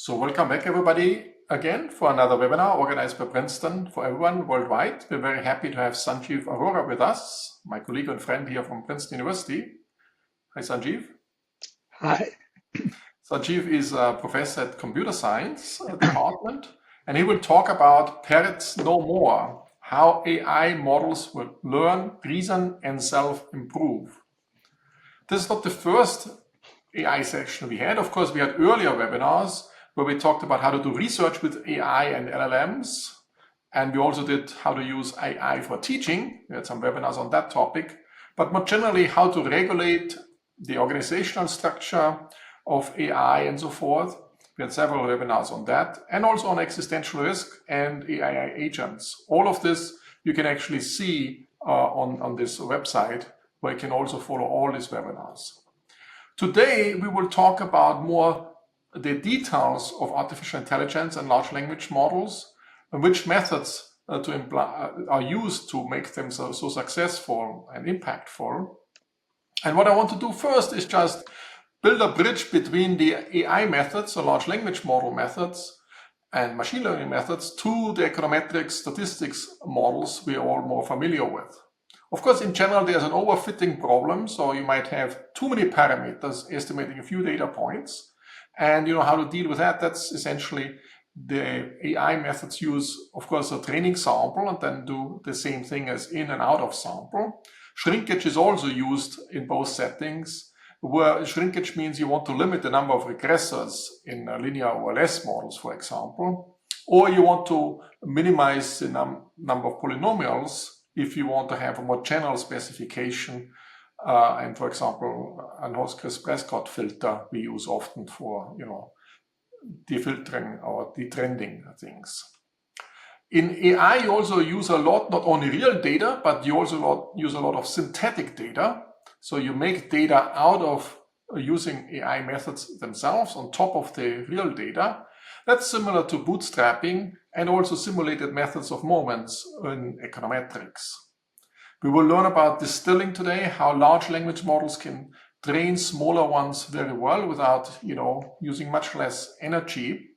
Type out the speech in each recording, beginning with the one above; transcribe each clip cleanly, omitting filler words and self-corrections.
So welcome back everybody again for another webinar organized by Princeton for everyone worldwide. We're very happy to have Sanjeev Arora with us, my colleague and friend here from Princeton University. Hi Sanjeev. Hi. Sanjeev is a professor at computer science department, and he will talk about Parrots no more, how AI models will learn, reason, and self-improve. This is not the first AI session we had. Of course, we had earlier webinars where we talked about how to do research with AI and LLMs. And we also did how to use AI for teaching. We had some webinars on that topic. But more generally, how to regulate the organizational structure of AI and so forth. We had several webinars on that, and also on existential risk and AI agents. All of this you can actually see on this website, where you can also follow all these webinars. Today, we will talk about more the details of artificial intelligence and large language models, and which methods are used to make them so successful and impactful. And what I want to do first is just build a bridge between the AI methods, so large language model methods, and machine learning methods to the econometric statistics models we are all more familiar with. Of course, in general, there's an overfitting problem. So you might have too many parameters estimating a few data points. And you know how to deal with that. That's essentially the AI methods use, of course, a training sample and then do the same thing as in and out of sample. Shrinkage is also used in both settings, where shrinkage means you want to limit the number of regressors in linear OLS models, for example, or you want to minimize the number of polynomials if you want to have a more general specification. And for example, an Hoskres-Prescott filter we use often for, defiltering or detrending things. In AI, you also use a lot, not only real data, but you also use a lot of synthetic data. So you make data out of using AI methods themselves on top of the real data. That's similar to bootstrapping and also simulated methods of moments in econometrics. We will learn about distilling today, how large language models can train smaller ones very well without, using much less energy.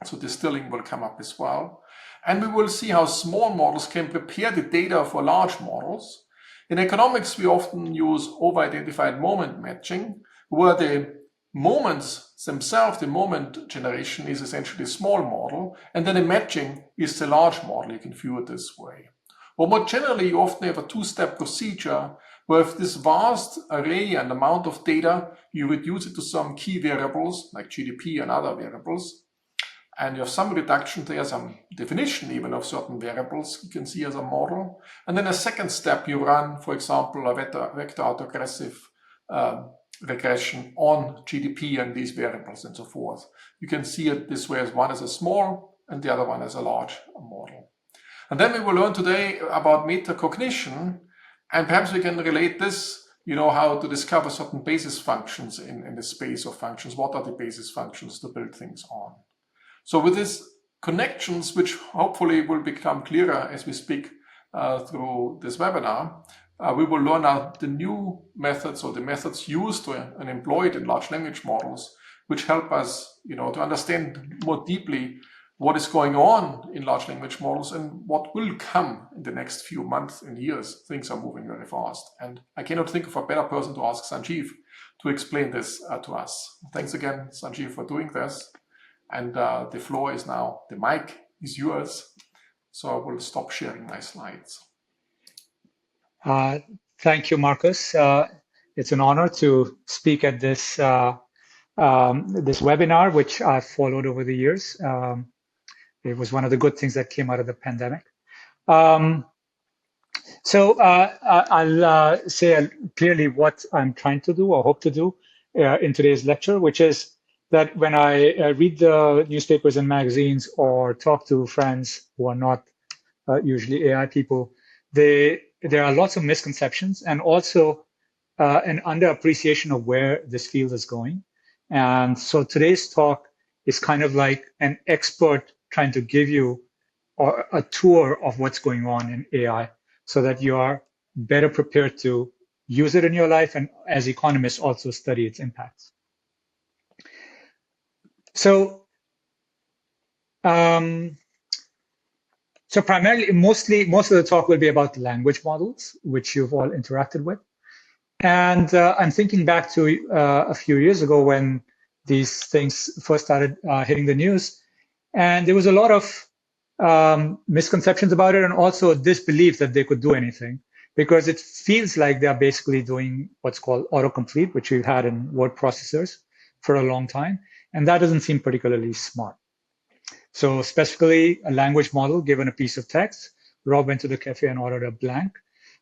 So distilling will come up as well. And we will see how small models can prepare the data for large models. In economics, we often use over-identified moment matching, where the moments themselves, the moment generation is essentially a small model, and then the matching is the large model. You can view it this way. Or more generally, you often have a two-step procedure where if this vast array and amount of data, you reduce it to some key variables like GDP and other variables, and you have some reduction there, some definition even of certain variables you can see as a model. And then a second step, you run, for example, a vector autoregressive regression on GDP and these variables and so forth. You can see it this way, as one as a small and the other one as a large model. And then we will learn today about metacognition, and perhaps we can relate this, how to discover certain basis functions in the space of functions. What are the basis functions to build things on? So with these connections, which hopefully will become clearer as we speak through this webinar, we will learn out the new methods or the methods used and employed in large language models, which help us, to understand more deeply what is going on in large language models and what will come in the next few months and years. Things are moving very fast. And I cannot think of a better person to ask Sanjeev to explain this to us. Thanks again, Sanjeev, for doing this. And the floor is now, the mic is yours. So I will stop sharing my slides. Thank you, Markus. It's an honor to speak at this this webinar, which I've followed over the years. It was one of the good things that came out of the pandemic. So I'll say clearly what I'm trying to do or hope to do in today's lecture, which is that when I read the newspapers and magazines or talk to friends who are not usually AI people, there are lots of misconceptions and also an underappreciation of where this field is going. And so today's talk is kind of like an expert trying to give you a tour of what's going on in AI so that you are better prepared to use it in your life and as economists also study its impacts. So So primarily, most of the talk will be about the language models, which you've all interacted with. And I'm thinking back to a few years ago when these things first started hitting the news. And there was a lot of misconceptions about it and also disbelief that they could do anything because it feels like they're basically doing what's called autocomplete, which we've had in word processors for a long time. And that doesn't seem particularly smart. So specifically, a language model given a piece of text, Rob went to the cafe and ordered a blank,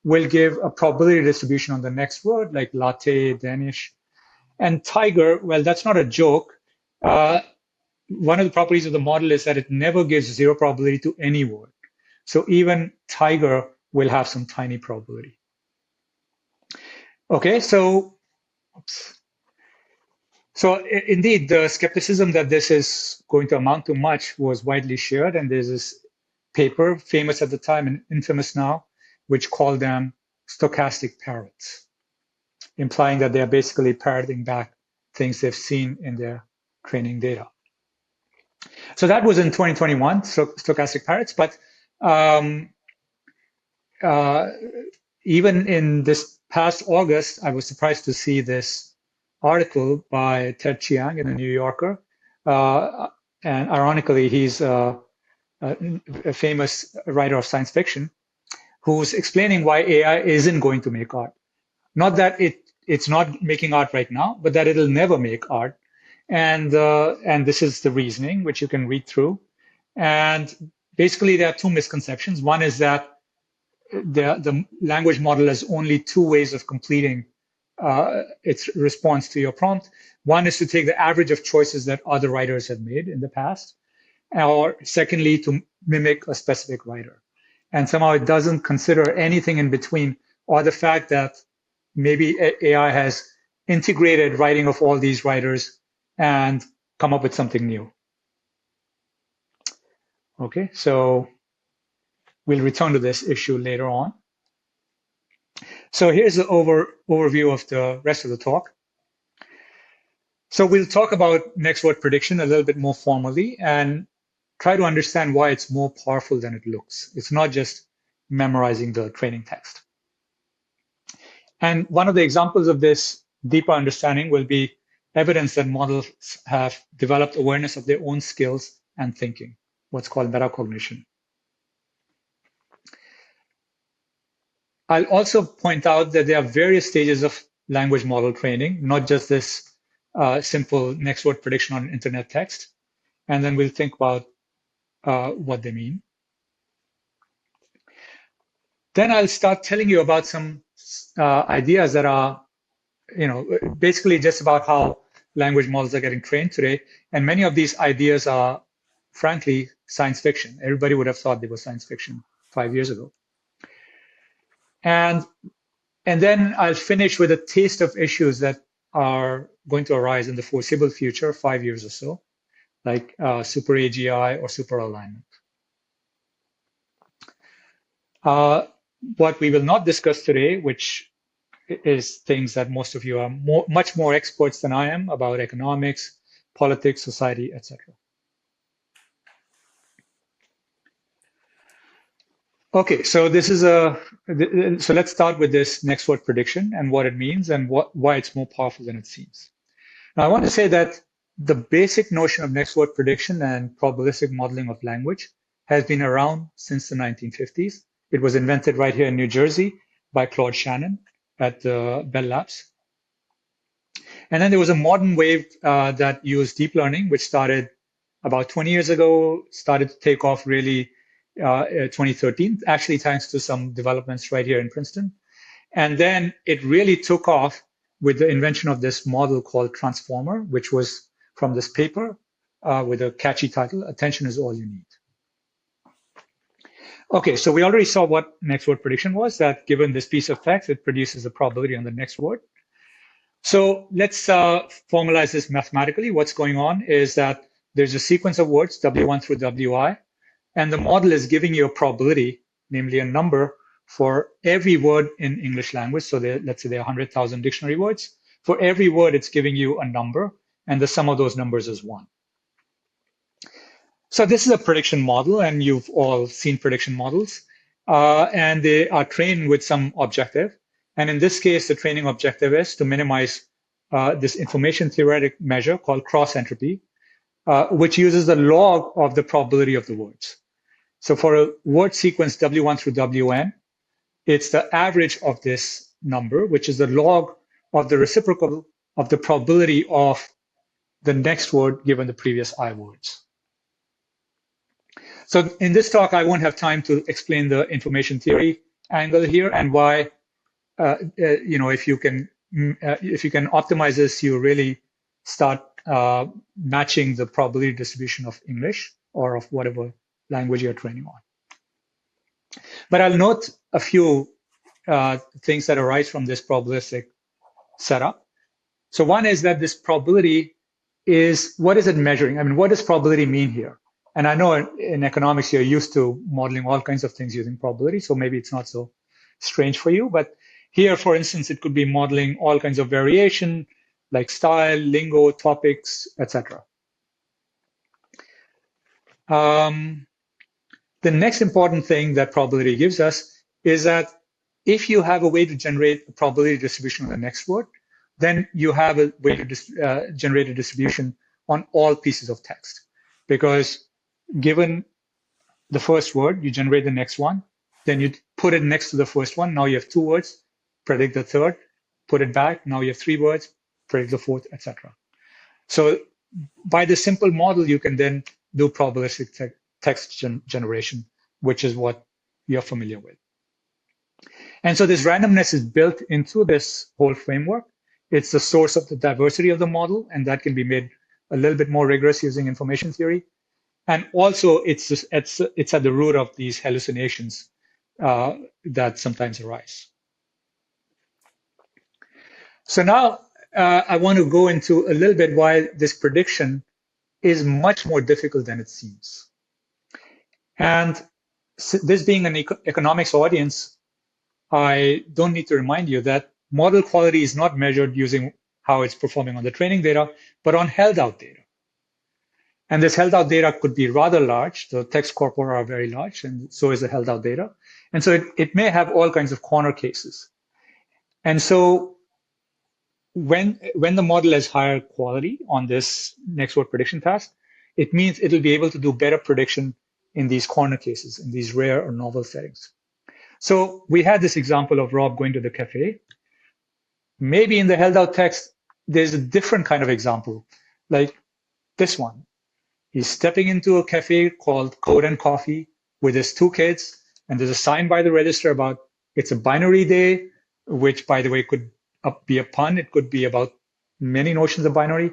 will give a probability distribution on the next word, like latte, Danish. And tiger, well, that's not a joke. One of the properties of the model is that it never gives zero probability to any word. So even tiger will have some tiny probability. Okay, so, oops. So indeed, the skepticism that this is going to amount to much was widely shared. And there's this paper, famous at the time and infamous now, which called them stochastic parrots, implying that they're basically parroting back things they've seen in their training data. So that was in 2021, so stochastic parrots. But even in this past August, I was surprised to see this article by Ted Chiang in the New Yorker. And ironically, he's a famous writer of science fiction who's explaining why AI isn't going to make art. Not that it's not making art right now, but that it'll never make art. And this is the reasoning, which you can read through. And basically, there are two misconceptions. One is that the language model has only two ways of completing its response to your prompt. One is to take the average of choices that other writers have made in the past, or secondly, to mimic a specific writer. And somehow it doesn't consider anything in between, or the fact that maybe AI has integrated writing of all these writers and come up with something new. Okay, so we'll return to this issue later on. So here's the overview of the rest of the talk. So we'll talk about next word prediction a little bit more formally and try to understand why it's more powerful than it looks. It's not just memorizing the training text. And one of the examples of this deeper understanding will be evidence that models have developed awareness of their own skills and thinking, what's called metacognition. I'll also point out that there are various stages of language model training, not just this simple next word prediction on internet text. And then we'll think about what they mean. Then I'll start telling you about some ideas that are, basically just about how language models are getting trained today. And many of these ideas are, frankly, science fiction. Everybody would have thought they were science fiction 5 years ago. And then I'll finish with a taste of issues that are going to arise in the foreseeable future, 5 years or so, like super AGI or super alignment. What we will not discuss today, which is things that most of you are much more experts than I am about economics, politics, society, etc. Okay, so this is so let's start with this next word prediction and what it means and why it's more powerful than it seems. Now, I want to say that the basic notion of next word prediction and probabilistic modeling of language has been around since the 1950s. It was invented right here in New Jersey by Claude Shannon at Bell Labs. And then there was a modern wave that used deep learning, which started about 20 years ago, started to take off really 2013, actually thanks to some developments right here in Princeton. And then it really took off with the invention of this model called Transformer, which was from this paper with a catchy title, Attention is All You Need. Okay, so we already saw what next word prediction was, that given this piece of text, it produces a probability on the next word. So let's formalize this mathematically. What's going on is that there's a sequence of words, W1 through WI, and the model is giving you a probability, namely a number, for every word in English language. So let's say there are 100,000 dictionary words. For every word, it's giving you a number, and the sum of those numbers is 1. So this is a prediction model, and you've all seen prediction models, and they are trained with some objective. And in this case, the training objective is to minimize this information theoretic measure called cross entropy, which uses the log of the probability of the words. So for a word sequence W1 through Wn, it's the average of this number, which is the log of the reciprocal of the probability of the next word given the previous I words. So in this talk, I won't have time to explain the information theory angle here and why, if you can optimize this, you really start matching the probability distribution of English or of whatever language you're training on. But I'll note a few things that arise from this probabilistic setup. So one is that this probability is, what is it measuring? I mean, what does probability mean here? And I know in economics, you're used to modeling all kinds of things using probability, so maybe it's not so strange for you. But here, for instance, it could be modeling all kinds of variation, like style, lingo, topics, etc. The next important thing that probability gives us is that if you have a way to generate a probability distribution on the next word, then you have a way to generate a distribution on all pieces of text. Because given the first word, you generate the next one, then you put it next to the first one. Now you have 2 words, predict the third, put it back. Now you have 3 words, predict the fourth, etc. So by the simple model, you can then do probabilistic text generation, which is what you're familiar with. And so this randomness is built into this whole framework. It's the source of the diversity of the model, and that can be made a little bit more rigorous using information theory. And also, it's at the root of these hallucinations that sometimes arise. So now I want to go into a little bit why this prediction is much more difficult than it seems. And this being an economics audience, I don't need to remind you that model quality is not measured using how it's performing on the training data, but on held out data. And this held out data could be rather large. The text corpora are very large, and so is the held out data. And so it may have all kinds of corner cases. And so when the model has higher quality on this next word prediction task, it means it'll be able to do better prediction in these corner cases, in these rare or novel settings. So we had this example of Rob going to the cafe. Maybe in the held out text, there's a different kind of example, like this one. He's stepping into a cafe called Code and Coffee with his 2 kids, and there's a sign by the register about it's a binary day, which, by the way, could be a pun. It could be about many notions of binary.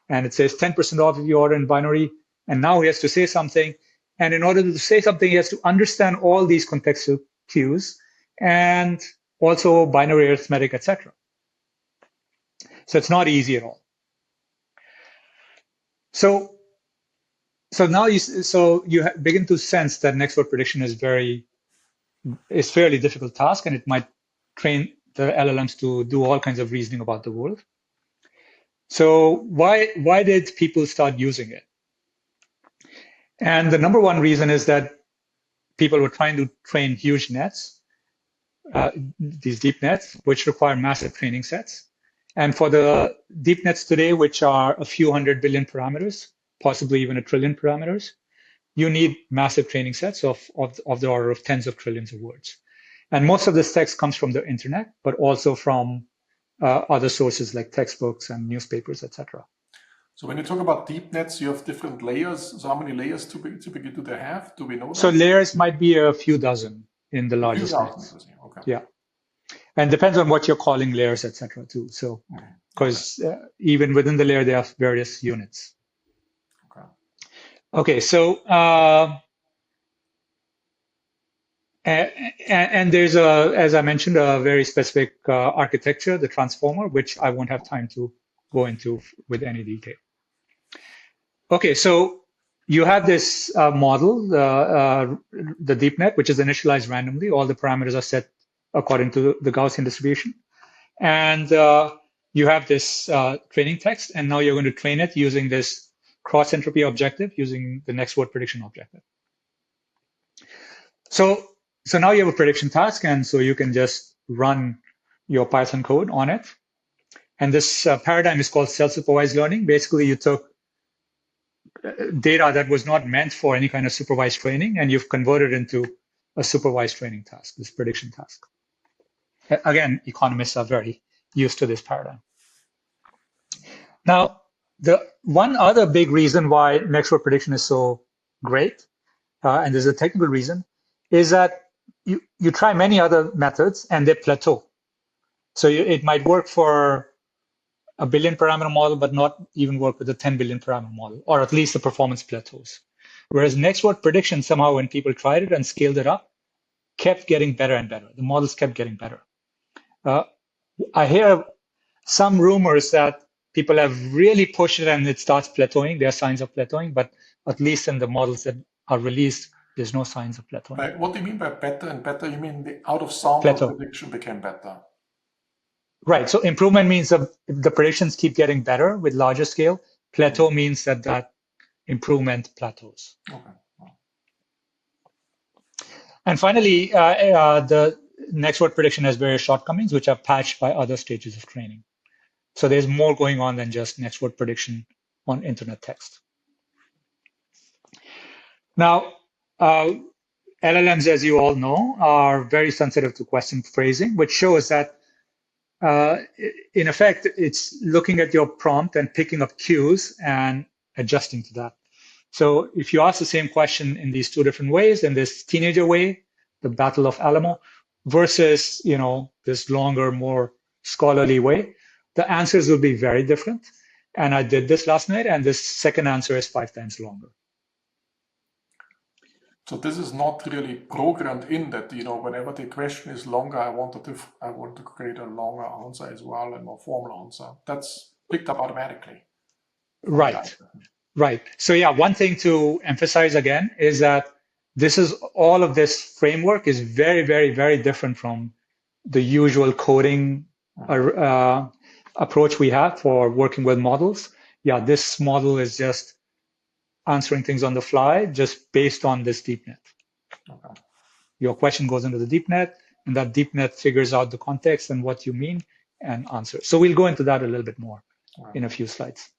And it says 10% off if you order in binary. And now he has to say something. And in order to say something, he has to understand all these contextual cues and also binary arithmetic, etc. So it's not easy at all. So now you begin to sense that next word prediction is fairly difficult task, and it might train the LLMs to do all kinds of reasoning about the world. So why did people start using it? And the number one reason is that people were trying to train huge nets, these deep nets, which require massive training sets. And for the deep nets today, which are a few 100 billion parameters, possibly even 1 trillion parameters, you need massive training sets of the order of tens of trillions of words. And most of this text comes from the internet, but also from other sources like textbooks and newspapers, etc. So when you talk about deep nets, you have different layers. So how many layers typically do they have? Do we know that? So layers might be a few dozen in the largest nets. Okay. Yeah. And depends on what you're calling layers, etc. too. So, because even within the layer, there are various units. Okay, so and there's as I mentioned, a very specific architecture, the transformer, which I won't have time to go into with any detail. Okay, so you have this model, the deep net, which is initialized randomly. All the parameters are set according to the Gaussian distribution, and you have this training text, and now you're going to train it using this cross entropy objective using the next word prediction objective. So now you have a prediction task, and so you can just run your Python code on it. And this paradigm is called self-supervised learning. Basically, you took data that was not meant for any kind of supervised training, and you've converted into a supervised training task, this prediction task. Again, economists are very used to this paradigm. Now, the one other big reason why next word prediction is so great, and there's a technical reason, is that you try many other methods and they plateau. So it might work for a billion parameter model, but not even work with a 10 billion parameter model, or at least the performance plateaus. Whereas next word prediction, somehow when people tried it and scaled it up, kept getting better and better. The models kept getting better. I hear some rumors that people have really pushed it and it starts plateauing. There are signs of plateauing, but at least in the models that are released, there's no signs of plateauing. What do you mean by better and better? You mean the out of sample Plateau. prediction became better? Right. So improvement means the predictions keep getting better with larger scale. Plateau means that improvement plateaus. Okay. And finally, the next word prediction has various shortcomings, which are patched by other stages of training. So there's more going on than just next word prediction on internet text. Now, LLMs, as you all know, are very sensitive to question phrasing, which shows that in effect, it's looking at your prompt and picking up cues and adjusting to that. So if you ask the same question in these two different ways, in this teenager way, the Battle of Alamo, versus this longer, more scholarly way, the answers will be very different. And I did this last night, and this second answer is 5 times longer. So this is not really programmed in that, whenever the question is longer, I want to create a longer answer as well, and more formal answer. That's picked up automatically. Right. Right. So yeah, one thing to emphasize again is that all of this framework is very, very, very different from the usual coding approach we have for working with models. Yeah, this model is just answering things on the fly, just based on this deep net. Okay. Your question goes into the deep net, and that deep net figures out the context and what you mean and answers. So we'll go into that a little bit more in a few slides.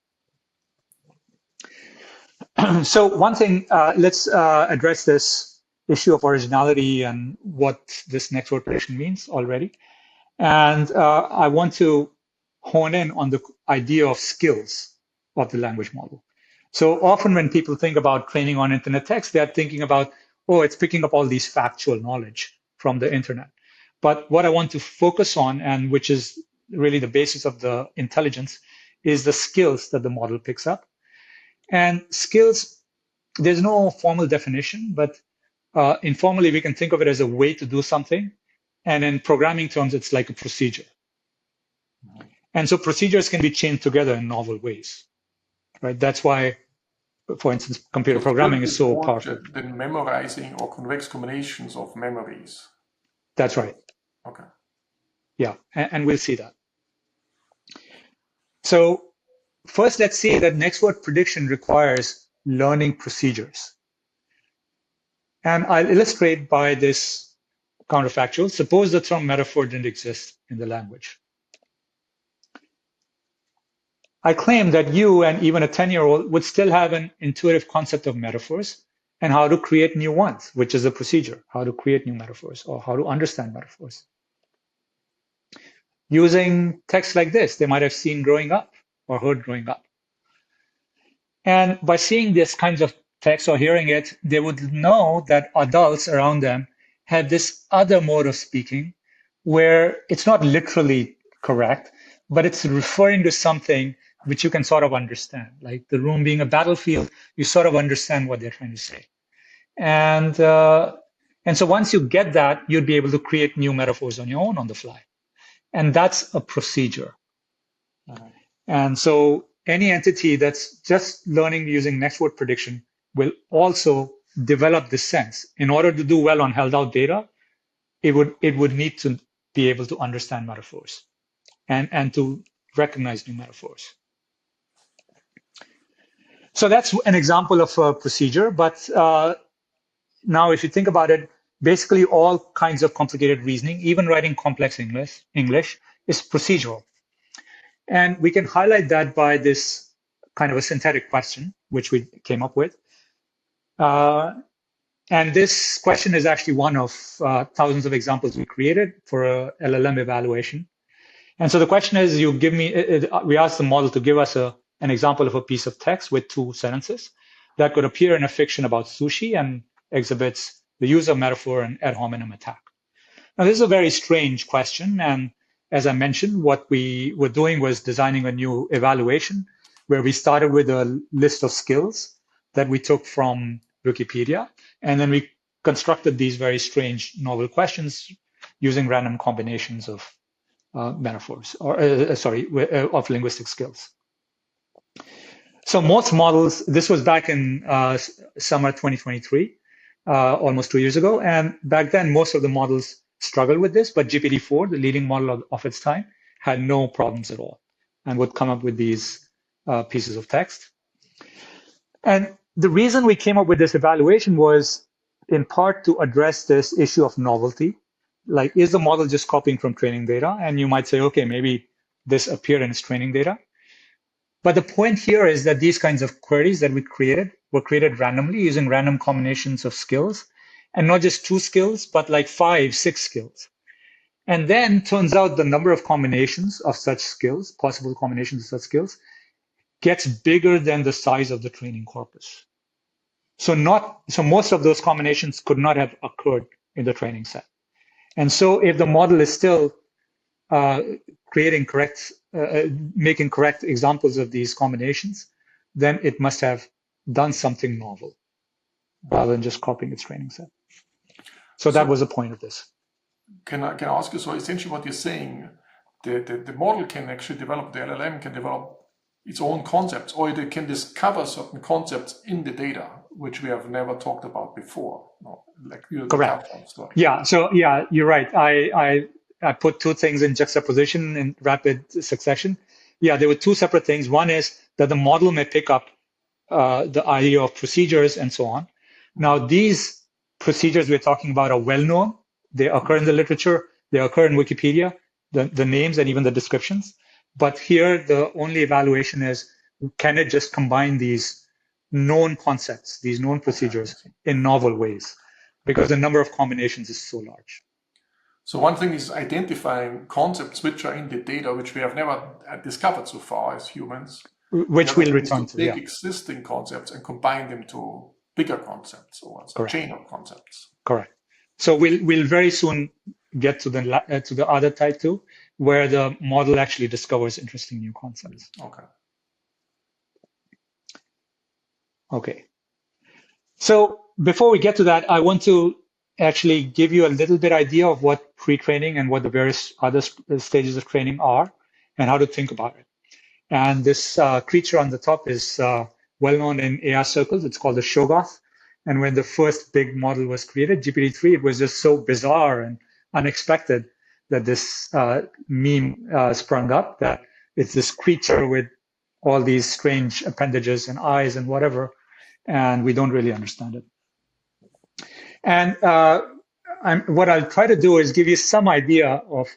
So one thing, let's address this issue of originality and what this next word prediction means already. And I want to hone in on the idea of skills of the language model. So often when people think about training on internet text, they're thinking about, oh, it's picking up all these factual knowledge from the internet. But what I want to focus on, and which is really the basis of the intelligence, is the skills that the model picks up. And skills, there's no formal definition, but informally we can think of it as a way to do something. And in programming terms, it's like a procedure. And so procedures can be chained together in novel ways, right? That's why, for instance, computer programming is so powerful. Than memorizing or convex combinations of memories. That's right. Okay. Yeah, and we'll see that. So first, let's see that next word prediction requires learning procedures. And I'll illustrate by this counterfactual. Suppose the term metaphor didn't exist in the language. I claim that you and even a 10-year-old would still have an intuitive concept of metaphors and how to create new ones, which is a procedure, how to create new metaphors or how to understand metaphors. Using text like this, they might have seen growing up or heard growing up. And by seeing this kinds of text or hearing it, they would know that adults around them have this other mode of speaking where it's not literally correct, but it's referring to something which you can sort of understand. Like the room being a battlefield, you sort of understand what they're trying to say. And so once you get that, you'd be able to create new metaphors on your own on the fly. And that's a procedure. And so any entity that's just learning using next word prediction will also develop this sense. In order to do well on held out data, it would need to be able to understand metaphors and to recognize new metaphors. So that's an example of a procedure. But now, if you think about it, basically all kinds of complicated reasoning, even writing complex English is procedural. And we can highlight that by this kind of a synthetic question, which we came up with. And this question is actually one of thousands of examples we created for a LLM evaluation. And so the question is, you give me, we ask the model to give us an example of a piece of text with 2 sentences that could appear in a fiction about sushi and exhibits the use of metaphor and ad hominem attack. Now, this is a very strange question. And as I mentioned, what we were doing was designing a new evaluation where we started with a list of skills that we took from Wikipedia. And then we constructed these very strange novel questions using random combinations of metaphors, or of linguistic skills. So most models, this was back in summer 2023, almost 2 years ago. And back then, most of the models struggled with this, but GPT-4, the leading model of its time, had no problems at all and would come up with these pieces of text. And the reason we came up with this evaluation was in part to address this issue of novelty. Like, is the model just copying from training data? And you might say, okay, maybe this appeared in its training data. But the point here is that these kinds of queries that we created were created randomly using random combinations of skills, and not just 2 skills, but like 5, 6 skills. And then turns out the number of combinations of such skills, possible combinations of such skills, gets bigger than the size of the training corpus. So most of those combinations could not have occurred in the training set. And so if the model is still making correct examples of these combinations, then it must have done something novel rather than just copying its training set. So that was the point of this. Can I ask you, so essentially what you're saying, the model can actually develop, the LLM can develop its own concepts, or it can discover certain concepts in the data, which we have never talked about before. No, like correct. Yeah, so yeah, you're right. I put 2 things in juxtaposition in rapid succession. Yeah, there were 2 separate things. One is that the model may pick up the idea of procedures and so on. Now, these procedures we're talking about are well-known. They occur in the literature. They occur in Wikipedia, the names and even the descriptions. But here, the only evaluation is, can it just combine these known concepts, these known procedures in novel ways? Because the number of combinations is so large. So one thing is identifying concepts which are in the data, which we have never discovered so far as humans. Which we'll return to. Take existing concepts and combine them to bigger concepts or a chain of concepts. Correct. So we'll very soon get to the other type 2, where the model actually discovers interesting new concepts. Okay. So before we get to that, I want to actually give you a little bit idea of what pre-training and what the various other stages of training are and how to think about it. And this creature on the top is well-known in AI circles. It's called the Shoggoth. And when the first big model was created, GPT-3, it was just so bizarre and unexpected that this meme sprung up, that it's this creature with all these strange appendages and eyes and whatever, and we don't really understand it. And what I'll try to do is give you some idea of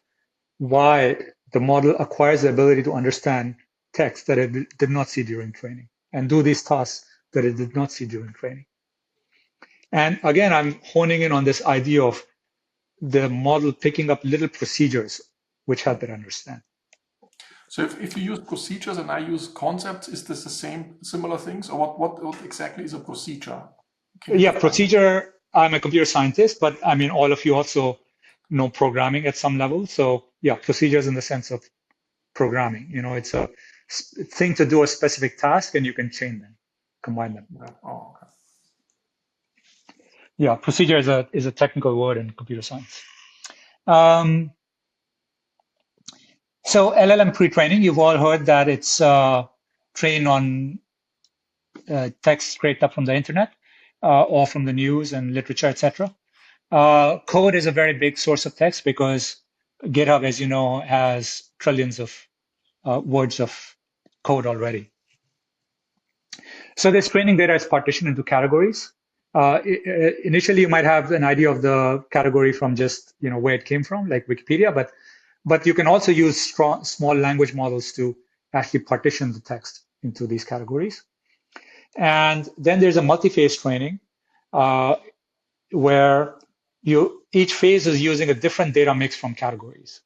why the model acquires the ability to understand text that it did not see during training and do these tasks that it did not see during training. And again, I'm honing in on this idea of the model picking up little procedures which help it understand. So if you use procedures and I use concepts, is this the same, similar things? Or what exactly is a procedure? Yeah, procedure, I'm a computer scientist, but I mean, all of you also know programming at some level. So yeah, procedures in the sense of programming. You know, it's a thing to do a specific task and you can chain them, combine them. Oh, okay. Yeah, procedure is a technical word in computer science. So LLM pre-training, you've all heard that it's trained on text scraped up from the internet or from the news and literature, etc. Code is a very big source of text because GitHub, as you know, has trillions of words of code already. So this training data is partitioned into categories. Initially, you might have an idea of the category from just where it came from, like Wikipedia, but you can also use small language models to actually partition the text into these categories. And then there's a multi-phase training where each phase is using a different data mix from categories.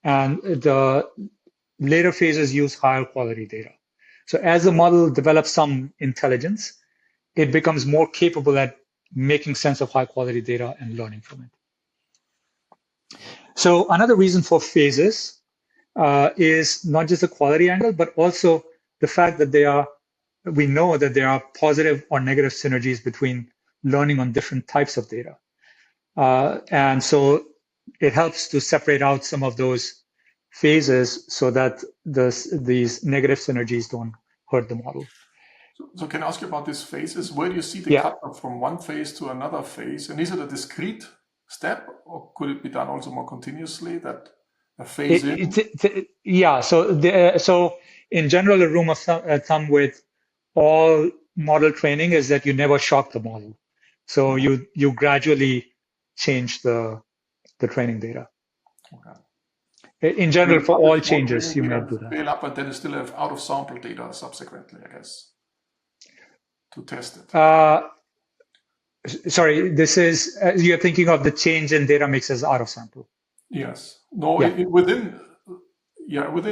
And the later phases use higher quality data. So as the model develops some intelligence, it becomes more capable at making sense of high quality data and learning from it. So another reason for phases is not just the quality angle, but also the fact that we know that there are positive or negative synergies between learning on different types of data. And so it helps to separate out some of those phases so that these negative synergies don't hurt the model. So can I ask you about these phases? Where do you see the cut from one phase to another phase? And is it a discrete step, or could it be done also more continuously, that a phase Yeah, so in general, a rule of thumb with all model training is that you never shock the model. So you gradually change the training data. Okay. In general, for all changes, you may do that. Scale up, and then you still have out of sample data subsequently, I guess, to test it. Sorry, this is you're thinking of the change in data mixes out of sample. Yes. No, within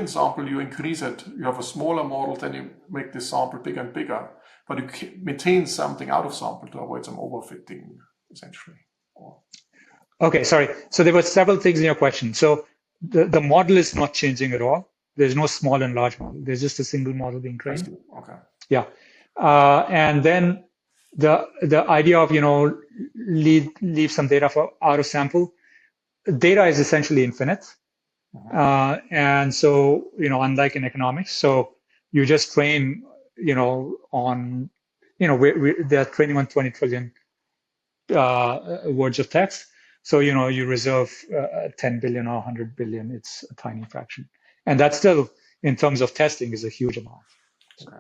sample you increase it. You have a smaller model, then you make the sample bigger and bigger, but you maintain something out of sample to avoid some overfitting, essentially. Okay, sorry. So there were several things in your question. So the model is not changing at all. There's no small and large model. There's just a single model being trained. Okay. Yeah. And then the idea of leave some data for out of sample. Data is essentially infinite, and so unlike in economics, so you just train on they're training on 20 trillion words of text. So you reserve 10 billion or 100 billion. It's a tiny fraction, and that still, in terms of testing, is a huge amount. Okay.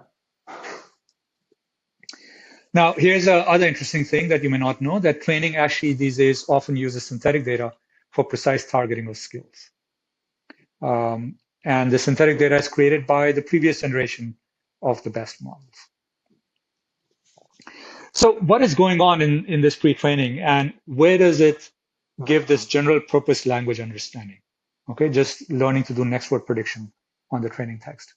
Now, here's another interesting thing that you may not know, that training actually these days often uses synthetic data for precise targeting of skills. And the synthetic data is created by the previous generation of the best models. So what is going on in this pre-training, and where does it give this general purpose language understanding? Okay, just learning to do next word prediction on the training text.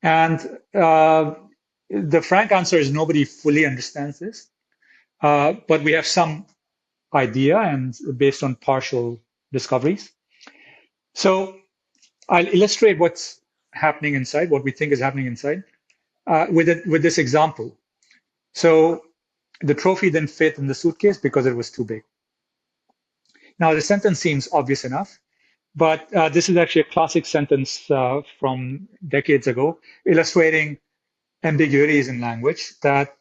And the frank answer is nobody fully understands this, but we have some idea and based on partial discoveries. So I'll illustrate what's happening inside, what we think is happening inside, with this example. So the trophy didn't fit in the suitcase because it was too big. Now the sentence seems obvious enough, but this is actually a classic sentence from decades ago, illustrating ambiguities in language, that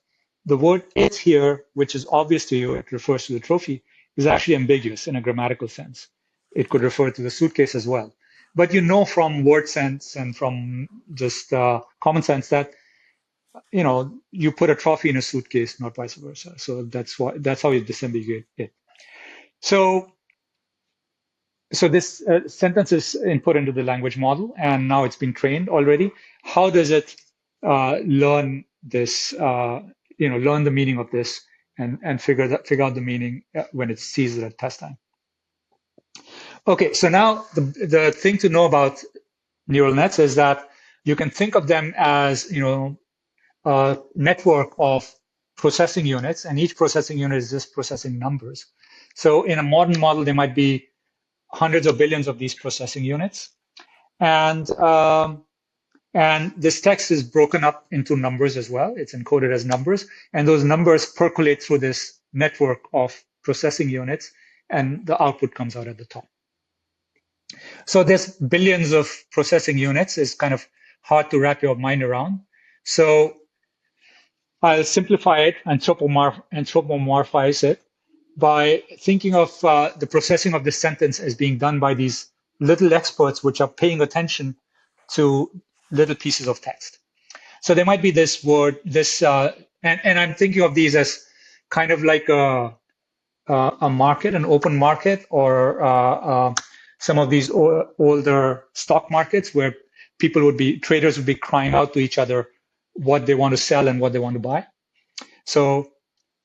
the word "it" here, which is obvious to you, it refers to the trophy, is actually ambiguous in a grammatical sense. It could refer to the suitcase as well. But from word sense and from just common sense that you put a trophy in a suitcase, not vice versa. So that's how you disambiguate it. So this sentence is input into the language model, and now it's been trained already. How does it learn this? Learn the meaning of this and figure out the meaning when it sees it at test time. Okay, so now the thing to know about neural nets is that you can think of them as a network of processing units, and each processing unit is just processing numbers. So in a modern model, there might be hundreds of billions of these processing units, and this text is broken up into numbers as well. It's encoded as numbers, and those numbers percolate through this network of processing units, and the output comes out at the top. So there's billions of processing units. It's kind of hard to wrap your mind around. So I'll simplify it, anthropomorphize it, by thinking of the processing of this sentence as being done by these little experts which are paying attention to little pieces of text. So there might be this word, and I'm thinking of these as kind of like a market, an open market, or some of these older stock markets where traders would be crying out to each other what they want to sell and what they want to buy. So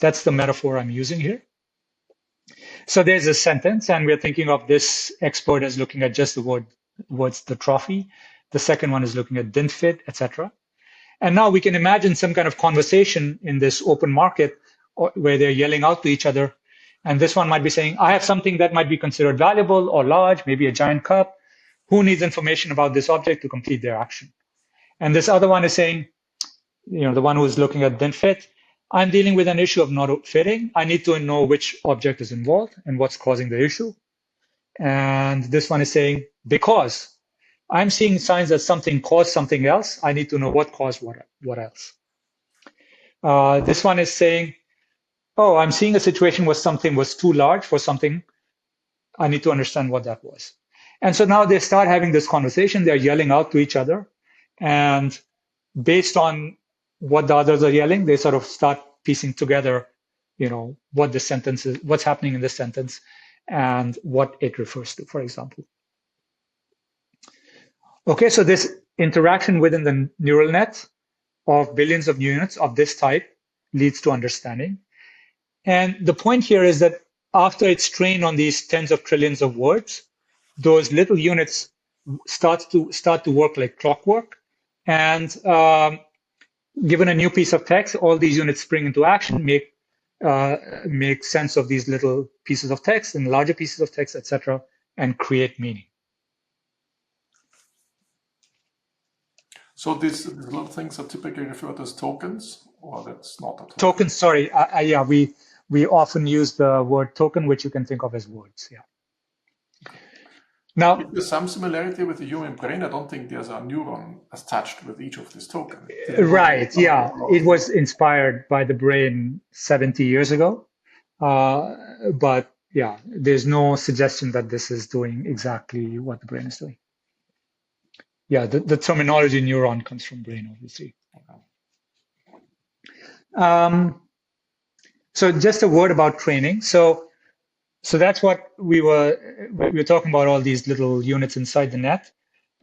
that's the metaphor I'm using here. So there's a sentence, and we're thinking of this expert as looking at just the words the trophy. The second one is looking at didn't fit, etc. And now we can imagine some kind of conversation in this open market where they're yelling out to each other. And this one might be saying, I have something that might be considered valuable or large, maybe a giant cup. Who needs information about this object to complete their action? And this other one is saying, the one who's looking at didn't fit, I'm dealing with an issue of not fitting. I need to know which object is involved and what's causing the issue. And this one is saying, because I'm seeing signs that something caused something else, I need to know what caused what else. This one is saying, oh, I'm seeing a situation where something was too large for something. I need to understand what that was. And so now they start having this conversation. They're yelling out to each other. And based on what the others are yelling, they sort of start piecing together, what the sentence is, what's happening in this sentence, and what it refers to, for example. Okay, so this interaction within the neural net of billions of units of this type leads to understanding. And the point here is that after it's trained on these tens of trillions of words, those little units start to work like clockwork. And given a new piece of text, all these units spring into action, make sense of these little pieces of text and larger pieces of text, etc., and create meaning. So these little things are typically referred to as tokens, or that's not a token? Tokens, sorry. Yeah, we often use the word token, which you can think of as words. Yeah. Now, is there some similarity with the human brain? I don't think there's a neuron attached with each of these tokens. Right. Yeah. It was inspired by the brain 70 years ago. But yeah, there's no suggestion that this is doing exactly what the brain is doing. Yeah, the terminology neuron comes from brain, obviously. So just a word about training. So that's what we were talking about, all these little units inside the net,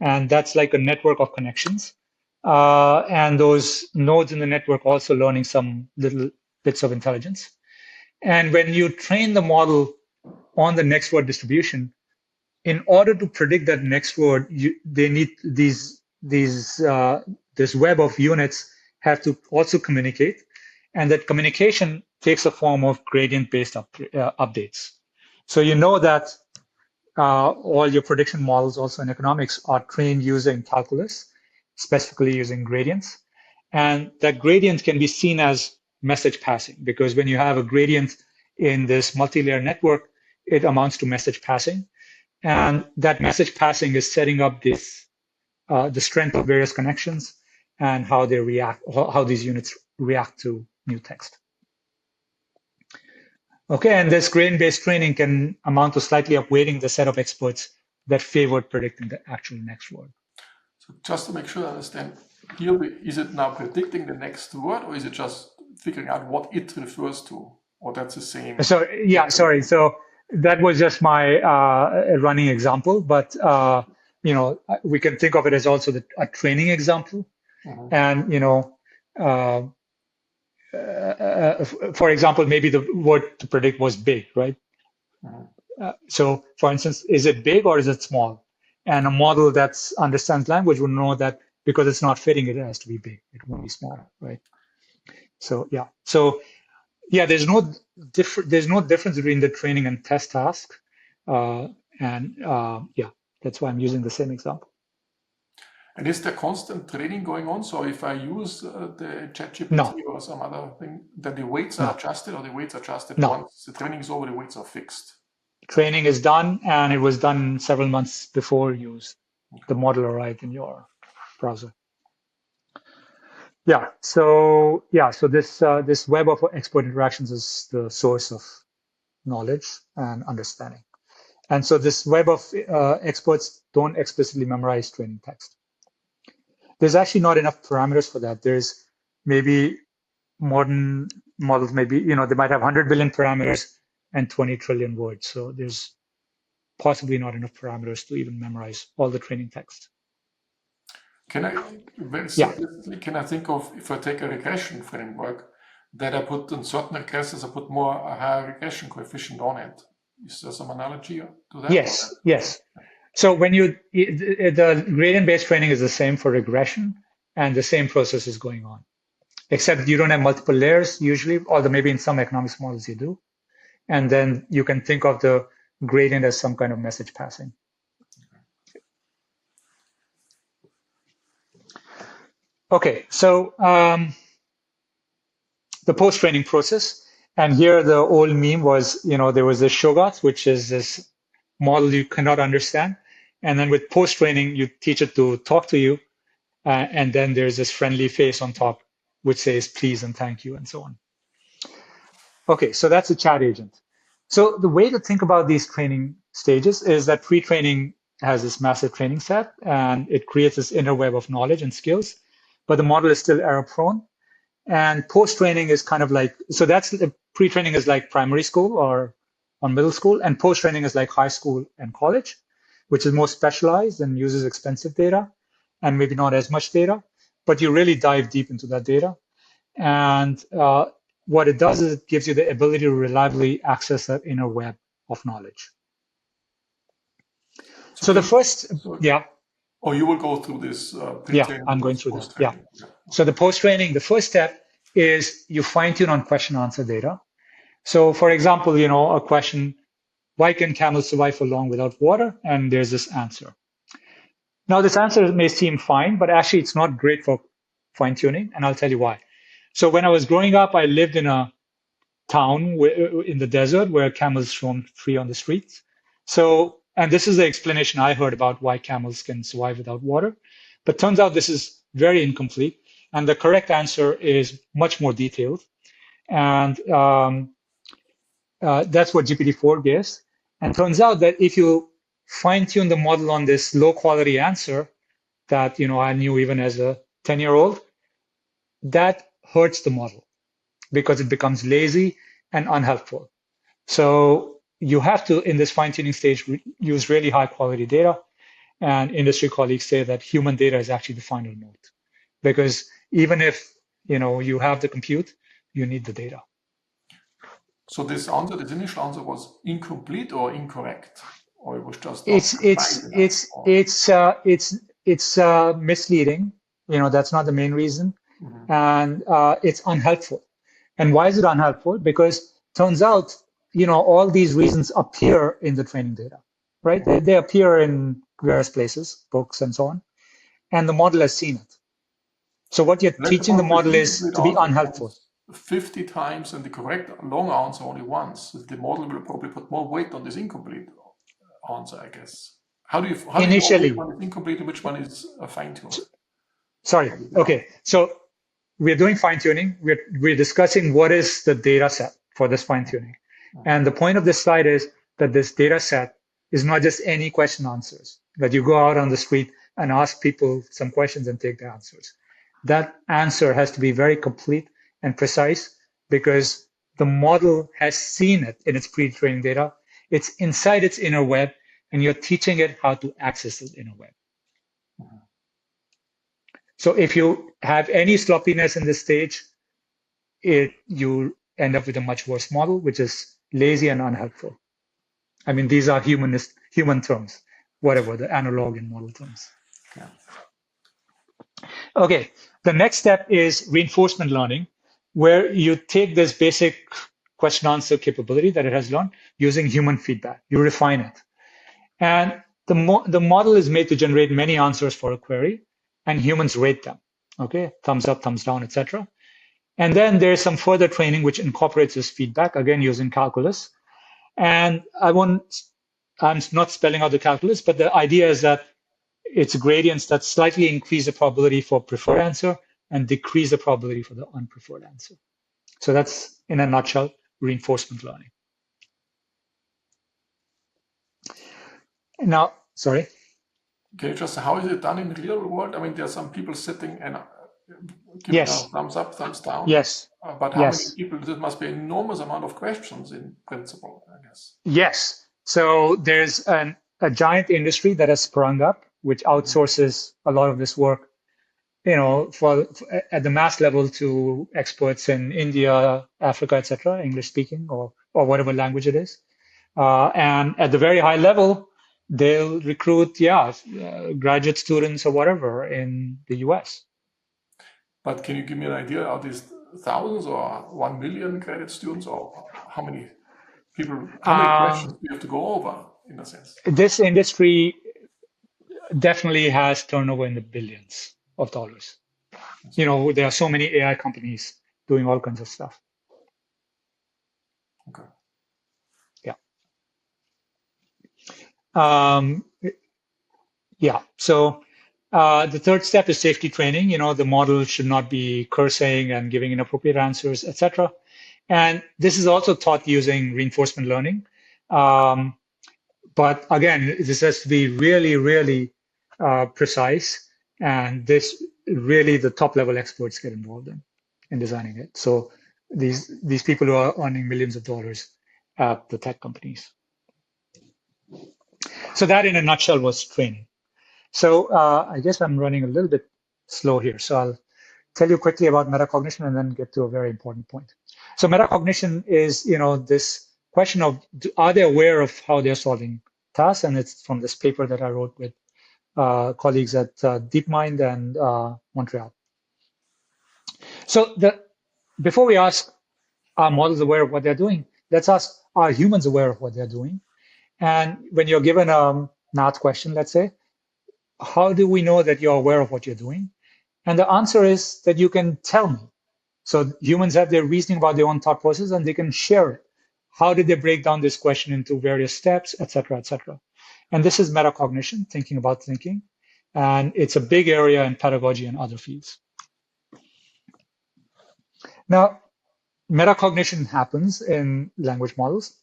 and that's like a network of connections. And those nodes in the network also learning some little bits of intelligence. And when you train the model on the next word distribution, in order to predict that next word, they need this web of units have to also communicate, and that communication takes a form of gradient-based updates. So you know that all your prediction models, also in economics, are trained using calculus, specifically using gradients, and that gradient can be seen as message passing, because when you have a gradient in this multi-layer network, it amounts to message passing. And that message passing is setting up this the strength of various connections and how they react, how these units react to new text. Okay, and this gradient-based training can amount to slightly upweighting the set of experts that favored predicting the actual next word. So just to make sure I understand, here is it now predicting the next word, or is it just figuring out what it refers to, or that's the same? So yeah, sorry. So that was just my running example, but we can think of it as also a training example. Mm-hmm. And for example, maybe the word to predict was big, right? Mm-hmm. So for instance, is it big or is it small? And a model that understands language would know that because it's not fitting, it has to be big. It won't be small, right? So yeah. So yeah, there's no difference between the training and test task, yeah, that's why I'm using the same example. And is there constant training going on? So if I use the ChatGPT or some other thing, then the weights are adjusted, or the weights are adjusted once the training is over, the weights are fixed? Training is done, and it was done several months before the model arrived in your browser. Yeah. So this web of expert interactions is the source of knowledge and understanding. And so this web of experts don't explicitly memorize training text. there's actually not enough parameters for that. There's maybe modern models, maybe, they might have 100 billion parameters and 20 trillion words. So there's possibly not enough parameters to even memorize all the training text. Can I, very simplistically, can I think of, if I take a regression framework, that I put in certain regressions, I put more a higher regression coefficient on it. Is there some analogy to that? Yes, yes. So when the gradient-based training is the same for regression, and the same process is going on, except you don't have multiple layers usually, although maybe in some economics models you do. And then you can think of the gradient as some kind of message passing. Okay, so the post-training process, and here the old meme was, there was this Shogat, which is this model you cannot understand. And then with post-training, you teach it to talk to you. And then there's this friendly face on top, which says please and thank you and so on. Okay, so that's a chat agent. So the way to think about these training stages is that pre-training has this massive training set, and it creates this inner web of knowledge and skills, but the model is still error prone. And post-training is kind of like, so that's the pre-training is like primary school or middle school, and post-training is like high school and college, which is more specialized and uses expensive data and maybe not as much data, but you really dive deep into that data. And what it does is it gives you the ability to reliably access that inner web of knowledge. So the first, yeah. Oh, you will go through this yeah, I'm going through that. Yeah. So the post-training, the first step is you fine-tune on question-answer data. So for example, a question, why can camels survive for long without water? And there's this answer. Now, this answer may seem fine, but actually it's not great for fine-tuning, and I'll tell you why. So when I was growing up, I lived in a town in the desert where camels roam free on the streets. So, and this is the explanation I heard about why camels can survive without water. But turns out this is very incomplete. And the correct answer is much more detailed. And that's what GPT-4 gives. And turns out that if you fine-tune the model on this low-quality answer that I knew even as a 10-year-old, that hurts the model because it becomes lazy and unhelpful. So you have to, in this fine-tuning stage, use really high-quality data. And industry colleagues say that human data is actually the final node, because even if you have the compute, you need the data. So this initial answer was incomplete or incorrect, or it was just it's misleading. That's not the main reason, and it's unhelpful. And why is it unhelpful? Because turns out all these reasons appear in the training data, right? They appear in various places, books and so on, and the model has seen it. So what you're teaching the model is to be unhelpful. 50 times and the correct long answer only once. The model will probably put more weight on this incomplete answer, I guess. How do you know which one is incomplete and which one is fine-tuned? Sorry. Okay. So we're doing fine-tuning. We're discussing what is the data set for this fine-tuning. And the point of this slide is that this data set is not just any question answers, that you go out on the street and ask people some questions and take the answers. That answer has to be very complete and precise because the model has seen it in its pre-training data. It's inside its inner web, and you're teaching it how to access this inner web. So if you have any sloppiness in this stage, you end up with a much worse model, which is lazy and unhelpful. I mean, these are human terms, whatever the analog and model terms. Yeah. Okay, the next step is reinforcement learning, where you take this basic question answer capability that it has learned using human feedback. You refine it. And the model is made to generate many answers for a query, and humans rate them. Okay, thumbs up, thumbs down, etc. And then there's some further training which incorporates this feedback, again using calculus. And I'm not spelling out the calculus, but the idea is that it's gradients that slightly increase the probability for preferred answer and decrease the probability for the unpreferred answer. So that's, in a nutshell, reinforcement learning. Now, sorry. Can you just, how is it done in the real world? I mean, there are some people sitting and giving a thumbs up, thumbs down. Yes. But how many people? This must be an enormous amount of questions in principle, I guess. Yes. So there's a giant industry that has sprung up, which outsources a lot of this work, for at the mass level to experts in India, Africa, etc., English speaking or whatever language it is. And at the very high level, they'll recruit, graduate students or whatever in the US. But can you give me an idea? Are these thousands or 1 million graduate students, or how many people, how many questions do you have to go over in a sense? This industry definitely has turnover in the billions of dollars. There are so many AI companies doing all kinds of stuff. Okay. So the third step is safety training. The model should not be cursing and giving inappropriate answers, etc. And this is also taught using reinforcement learning. But again, this has to be really, really precise. And this really the top level experts get involved in designing it. So these people who are earning millions of dollars at the tech companies. So that in a nutshell was training. So I guess I'm running a little bit slow here. So I'll tell you quickly about metacognition and then get to a very important point. So metacognition is, this question of are they aware of how they're solving tasks? And it's from this paper that I wrote with colleagues at DeepMind and Montreal. So before we ask, are models aware of what they're doing? Let's ask, are humans aware of what they're doing? And when you're given a math question, let's say, how do we know that you're aware of what you're doing? And the answer is that you can tell me. So humans have their reasoning about their own thought process and they can share it. How did they break down this question into various steps, et cetera, et cetera? And this is metacognition, thinking about thinking. And it's a big area in pedagogy and other fields. Now, metacognition happens in language models.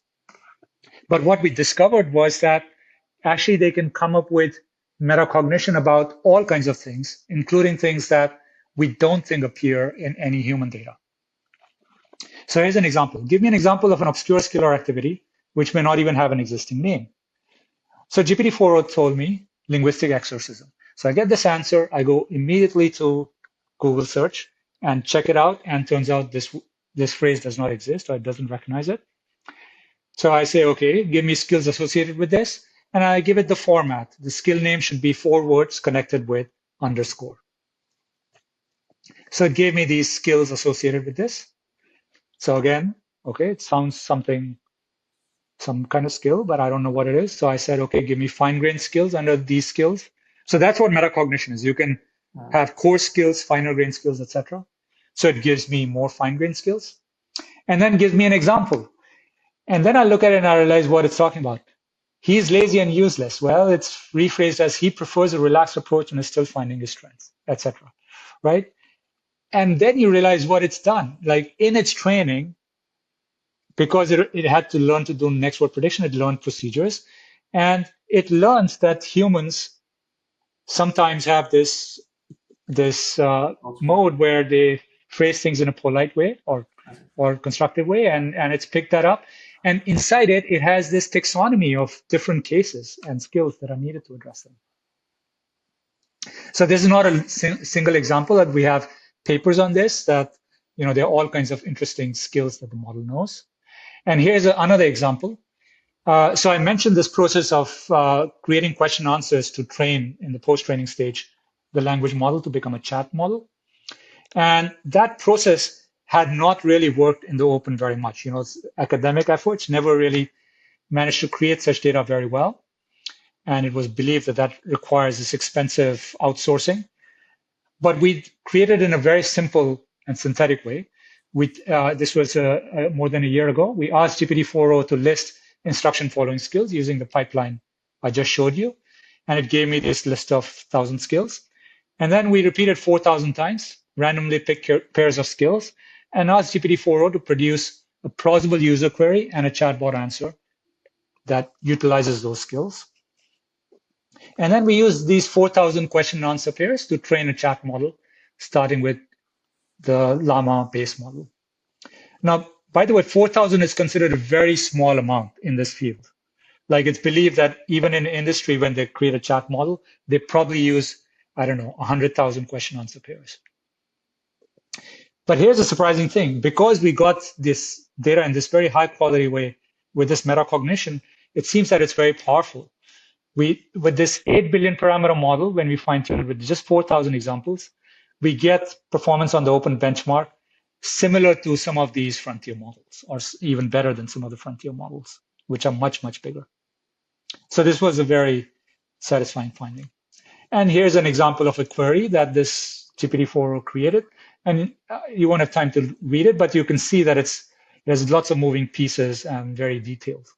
But what we discovered was that actually they can come up with metacognition about all kinds of things, including things that we don't think appear in any human data. So here's an example. Give me an example of an obscure skill or activity which may not even have an existing name. So GPT-4o told me linguistic exorcism. So I get this answer, I go immediately to Google search and check it out, and turns out this phrase does not exist or it doesn't recognize it. So I say, okay, give me skills associated with this, and I give it the format. The skill name should be 4 words connected with underscore. So it gave me these skills associated with this. So again, okay, it sounds some kind of skill, but I don't know what it is. So I said, okay, give me fine-grained skills under these skills. So that's what metacognition is. You can have core skills, finer-grained skills, etc. So it gives me more fine-grained skills, and then gives me an example. And then I look at it and I realize what it's talking about. He's lazy and useless. Well, it's rephrased as he prefers a relaxed approach and is still finding his strengths, etc. Right? And then you realize what it's done. Like in its training, because it had to learn to do next word prediction, it learned procedures, and it learns that humans sometimes have this mode where they phrase things in a polite way or constructive way, and it's picked that up. And inside it, it has this taxonomy of different cases and skills that are needed to address them. So this is not a single example, that we have papers on this, that there are all kinds of interesting skills that the model knows. And here's another example. So I mentioned this process of creating question answers to train in the post-training stage the language model to become a chat model. And that process had not really worked in the open very much. Academic efforts never really managed to create such data very well. And it was believed that requires this expensive outsourcing. But we created in a very simple and synthetic way. This was more than a year ago. We asked GPT-4o to list instruction following skills using the pipeline I just showed you. And it gave me this list of 1,000 skills. And then we repeated 4,000 times, randomly picked pairs of skills, and asked GPT-4o to produce a plausible user query and a chatbot answer that utilizes those skills. And then we use these 4,000 question and answer pairs to train a chat model, starting with the Llama base model. Now, by the way, 4,000 is considered a very small amount in this field. Like it's believed that even in industry, when they create a chat model, they probably use, I don't know, 100,000 question answer pairs. But here's a surprising thing. Because we got this data in this very high quality way with this metacognition, it seems that it's very powerful. With this 8 billion parameter model, when we fine tune it with just 4,000 examples, we get performance on the open benchmark similar to some of these frontier models, or even better than some of the frontier models, which are much, much bigger. So this was a very satisfying finding. And here's an example of a query that this GPT-4 created. And you won't have time to read it, but you can see that there's lots of moving pieces and very detailed.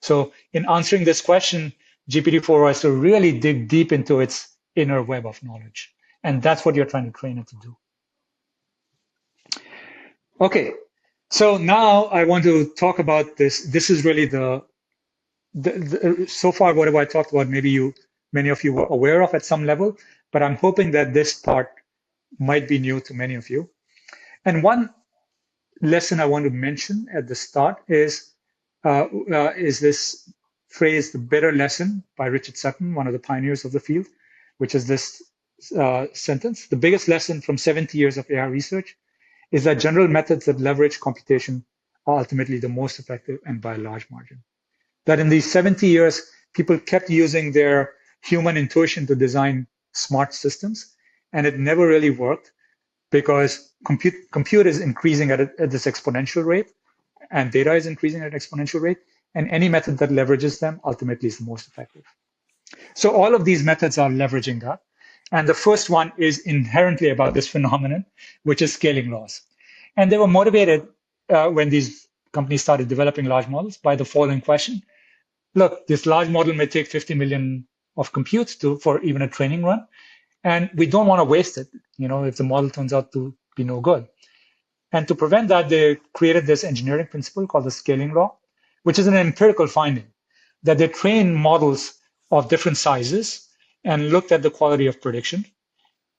So in answering this question, GPT-4 has to really dig deep into its inner web of knowledge. And that's what you're trying to train it to do. Okay, so now I want to talk about this. This is really so far what have I talked about, many of you were aware of at some level, but I'm hoping that this part might be new to many of you. And one lesson I want to mention at the start is this phrase, the better lesson, by Richard Sutton, one of the pioneers of the field, which is this sentence: the biggest lesson from 70 years of AI research is that general methods that leverage computation are ultimately the most effective, and by a large margin. That in these 70 years, people kept using their human intuition to design smart systems, and it never really worked because compute is increasing at this exponential rate, and data is increasing at an exponential rate, and any method that leverages them ultimately is the most effective. So all of these methods are leveraging that. And the first one is inherently about this phenomenon, which is scaling laws. And they were motivated when these companies started developing large models by the following question. Look, this large model may take 50 million of compute for even a training run, and we don't want to waste it, if the model turns out to be no good. And to prevent that, they created this engineering principle called the scaling law, which is an empirical finding, that they train models of different sizes and looked at the quality of prediction,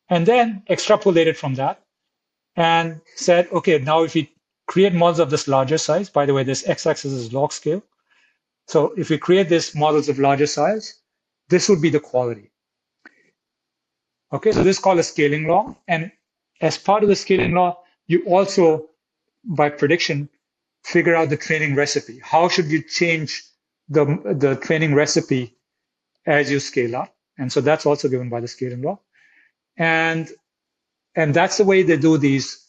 and then extrapolated from that and said, okay, now if we create models of this larger size, by the way, this x-axis is log scale. So if we create these models of larger size, this would be the quality. Okay, so this is called a scaling law. And as part of the scaling law, you also, by prediction, figure out the training recipe. How should you change the training recipe as you scale up? And so that's also given by the scaling law. And that's the way they do these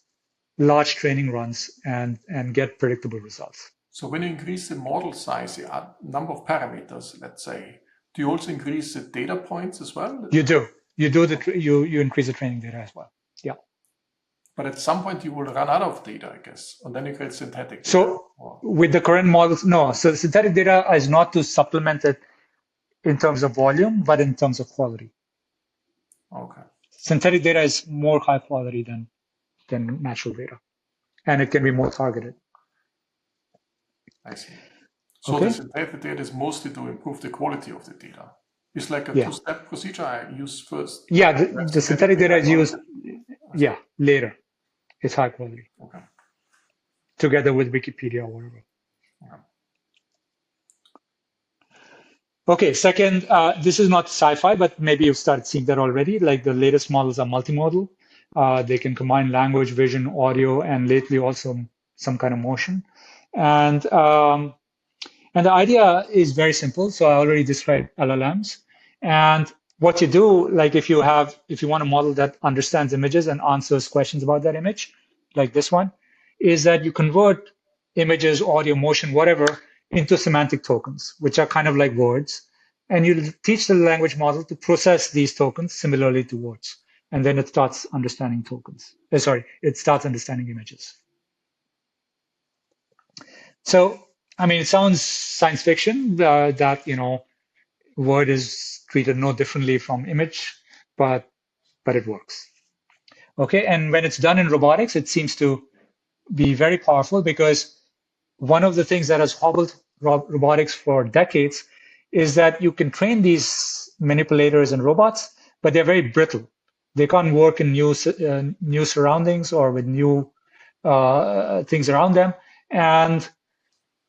large training runs and get predictable results. So when you increase the model size, the number of parameters, let's say, do you also increase the data points as well? You do. You increase the training data as well. Yeah. But at some point you will run out of data, I guess, and then you create synthetic data. So with the current models, no. So the synthetic data is not to supplement it in terms of volume, but in terms of quality. Okay. Synthetic data is more high quality than natural data, and it can be more targeted. I see. So okay. The synthetic data is mostly to improve the quality of the data. It's like a two-step procedure. I use first. Yeah, the synthetic data is used. Yeah, later. It's high quality. Okay. Together with Wikipedia or whatever. Yeah. Okay, second, this is not sci-fi, but maybe you've started seeing that already. Like the latest models are multimodal. They can combine language, vision, audio, and lately also some kind of motion. And the idea is very simple. So I already described LLMs. And what you do, like if you want a model that understands images and answers questions about that image, like this one, is that you convert images, audio, motion, whatever, into semantic tokens, which are kind of like words. And you teach the language model to process these tokens similarly to words. And then it starts understanding tokens. It starts understanding images. So, I mean, it sounds science fiction that, word is treated no differently from image, but it works. Okay, and when it's done in robotics, it seems to be very powerful because one of the things that has hobbled robotics for decades is that you can train these manipulators and robots, but they're very brittle. They can't work in new surroundings or with new things around them. And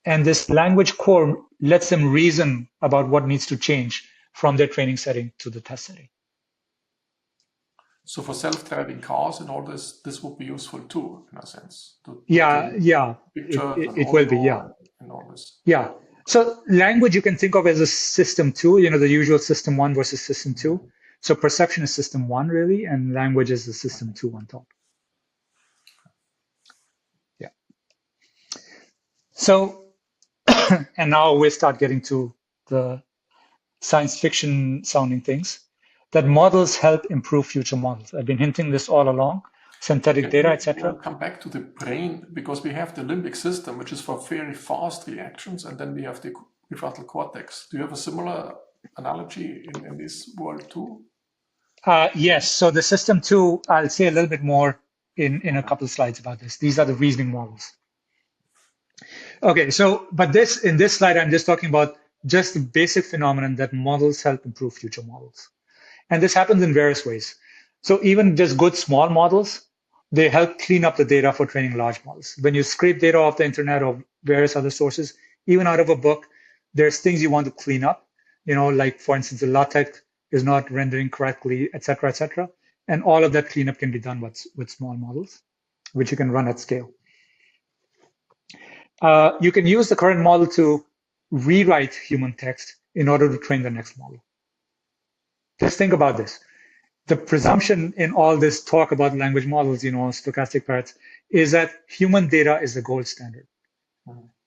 this language core lets them reason about what needs to change from their training setting to the test setting. So for self-driving cars and all this would be useful too, in a sense. Yeah, it will be, yeah. And all this. Yeah. So language you can think of as a system 2, the usual system 1 versus system 2. So perception is system 1 really, and language is the system 2 on top. Yeah. So, and now we start getting to the science fiction sounding things, that models help improve future models. I've been hinting this all along, synthetic data, etc. We'll come back to the brain, because we have the limbic system, which is for very fast reactions, and then we have the prefrontal cortex. Do you have a similar analogy in this world too? Yes. So the system 2, I'll say a little bit more in a couple of slides about this. These are the reasoning models. Okay, so but in this slide, I'm just talking about just the basic phenomenon that models help improve future models. And this happens in various ways. So even just good small models, they help clean up the data for training large models. When you scrape data off the internet or various other sources, even out of a book, there's things you want to clean up, like for instance, the LaTeX is not rendering correctly, et cetera, et cetera. And all of that cleanup can be done with small models, which you can run at scale. You can use the current model to rewrite human text in order to train the next model. Just think about this. The presumption in all this talk about language models, stochastic parrots, is that human data is the gold standard.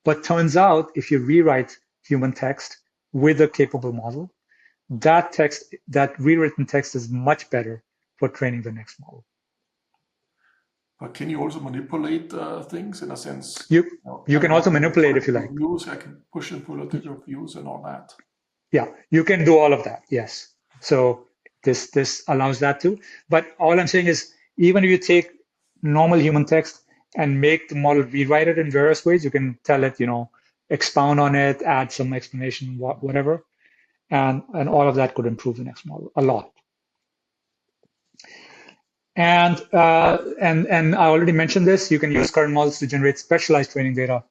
But turns out, if you rewrite human text with a capable model, that rewritten text is much better for training the next model. But can you also manipulate things in a sense? You can also manipulate if you like. Views, I can push and pull political views and all that. Yeah, you can do all of that, yes. So this allows that too. But all I'm saying is, even if you take normal human text and make the model rewrite it in various ways, you can tell it, expound on it, add some explanation, whatever. And all of that could improve the next model a lot. And I already mentioned this, you can use current models to generate specialized training data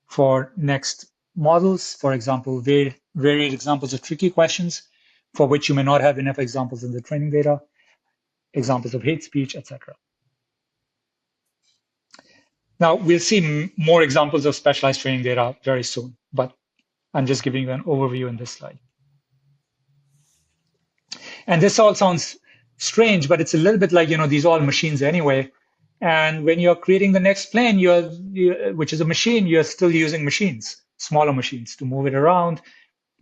for next models. For example, varied examples of tricky questions for which you may not have enough examples in the training data, examples of hate speech, etc. Now, we'll see more examples of specialized training data very soon, but I'm just giving you an overview in this slide. And this all sounds strange, but it's a little bit like, these are all machines anyway. And when you're creating the next plane, which is a machine, you're still using machines, smaller machines, to move it around,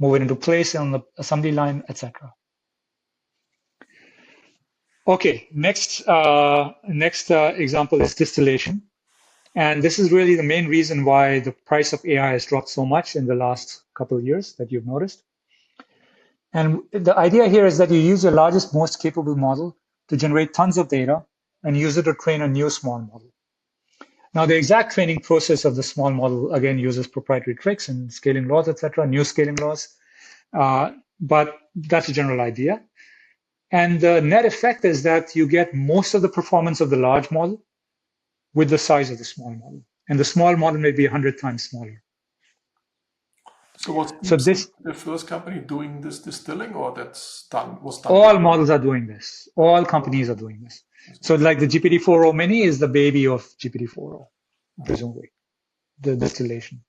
move it into place on the assembly line, etc. Okay, next example is distillation. And this is really the main reason why the price of AI has dropped so much in the last couple of years that you've noticed. And the idea here is that you use your largest, most capable model to generate tons of data and use it to train a new small model. Now, the exact training process of the small model, again, uses proprietary tricks and scaling laws, etc., new scaling laws. But that's a general idea. And the net effect is that you get most of the performance of the large model with the size of the small model. And the small model may be 100 times smaller. So was this the first company doing this distilling, or was done? All models are doing this. All companies are doing this. So like the GPT-4o mini is the baby of GPT-4o, presumably, the distillation.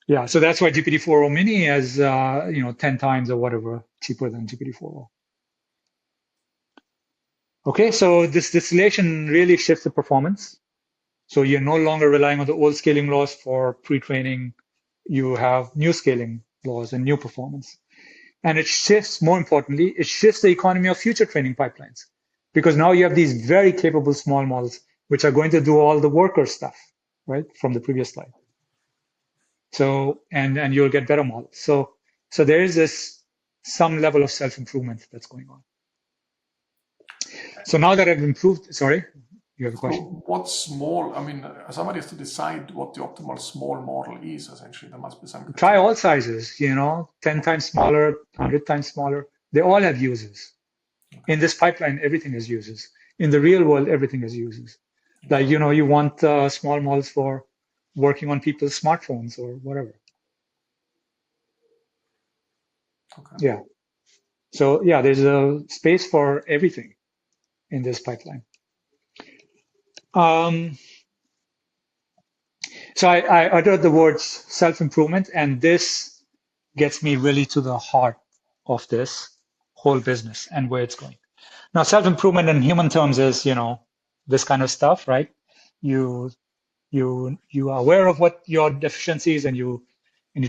Yeah, so that's why GPT-4o mini is 10 times or whatever cheaper than GPT-4o. Okay, so this distillation really shifts the performance. So you're no longer relying on the old scaling laws for pre-training. You have new scaling laws and new performance. And it shifts, more importantly, it shifts the economy of future training pipelines. Because now you have these very capable small models, which are going to do all the worker stuff, right, from the previous slide. So, and you'll get better models. So there is some level of self-improvement that's going on. So now that I've improved, sorry, You have a question? So what small, I mean, somebody has to decide what the optimal small model is, essentially. There must be some criteria. Try all sizes, 10 times smaller, 100 times smaller. They all have uses. In this pipeline, everything has uses. In the real world, everything has uses. Like, you want small models for working on people's smartphones or whatever. Okay. Yeah. So yeah, there's a space for everything in this pipeline. So I uttered the words self-improvement, and this gets me really to the heart of this whole business and where it's going. Now, self-improvement in human terms is, this kind of stuff, right? You are aware of what your deficiencies and you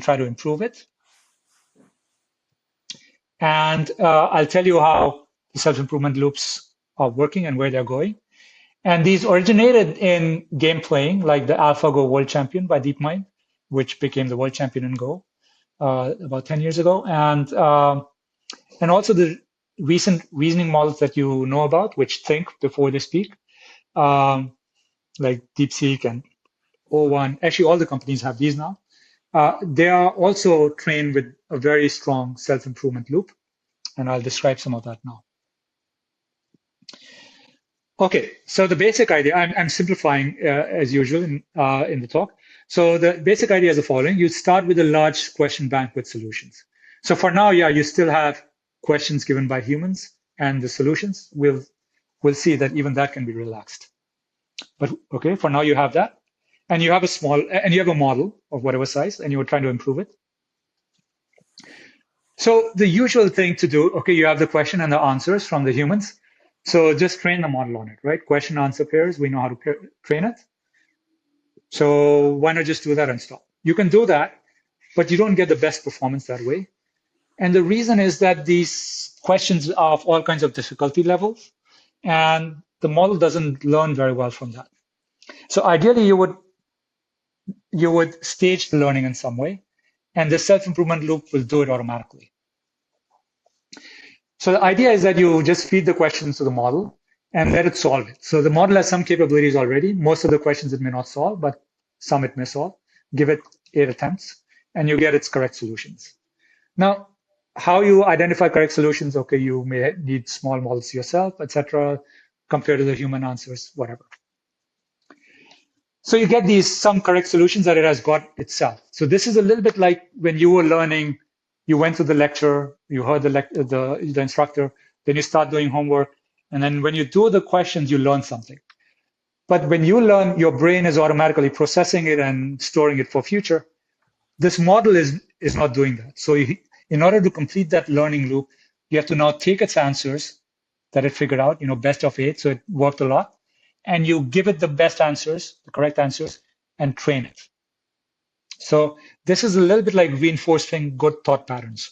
try to improve it. And I'll tell you how the self-improvement loops are working and where they're going. And these originated in game playing, like the AlphaGo World Champion by DeepMind, which became the world champion in Go about 10 years ago. And also the recent reasoning models that you know about, which think before they speak, like DeepSeek and O1. Actually, all the companies have these now. They are also trained with a very strong self-improvement loop. And I'll describe some of that now. Okay, so the basic idea, I'm simplifying as usual in the talk. So the basic idea is the following. You start with a large question bank with solutions. So for now, yeah, you still have questions given by humans and the solutions. We'll see that even that can be relaxed. But okay, for now you have that. And you have a model of whatever size, and you're trying to improve it. So the usual thing to do, okay, you have the question and the answers from the humans. So just train the model on it, right? Question answer pairs, we know how to train it. So why not just do that and stop? You can do that, but you don't get the best performance that way. And the reason is that these questions are of all kinds of difficulty levels, and the model doesn't learn very well from that. So ideally, you would stage the learning in some way, and the self-improvement loop will do it automatically. So the idea is that you just feed the questions to the model and let it solve it. So the model has some capabilities already. Most of the questions it may not solve, but some it may solve. Give it 8 attempts, and you get its correct solutions. Now, how you identify correct solutions? Okay, you may need small models yourself, etc., compared to the human answers, whatever. So you get some correct solutions that it has got itself. So this is a little bit like when you were learning. You went to the lecture, you heard the instructor, then you start doing homework, and then when you do the questions, you learn something. But when you learn, your brain is automatically processing it and storing it for future. This model is not doing that. So in order to complete that learning loop, you have to now take its answers that it figured out, best of 8, so it worked a lot, and you give it the best answers, the correct answers, and train it. So this is a little bit like reinforcing good thought patterns,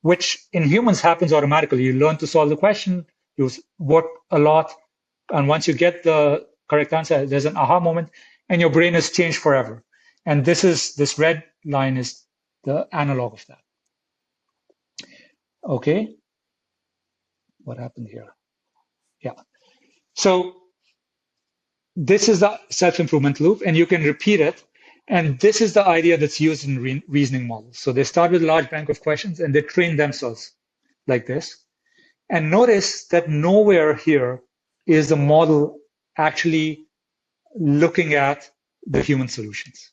which in humans happens automatically. You learn to solve the question, you work a lot, and once you get the correct answer, there's an aha moment, and your brain is changed forever. And this red line is the analog of that. Okay, what happened here? Yeah, so this is the self-improvement loop, and you can repeat it. And this is the idea that's used in reasoning models. So they start with a large bank of questions and they train themselves like this. And notice that nowhere here is the model actually looking at the human solutions.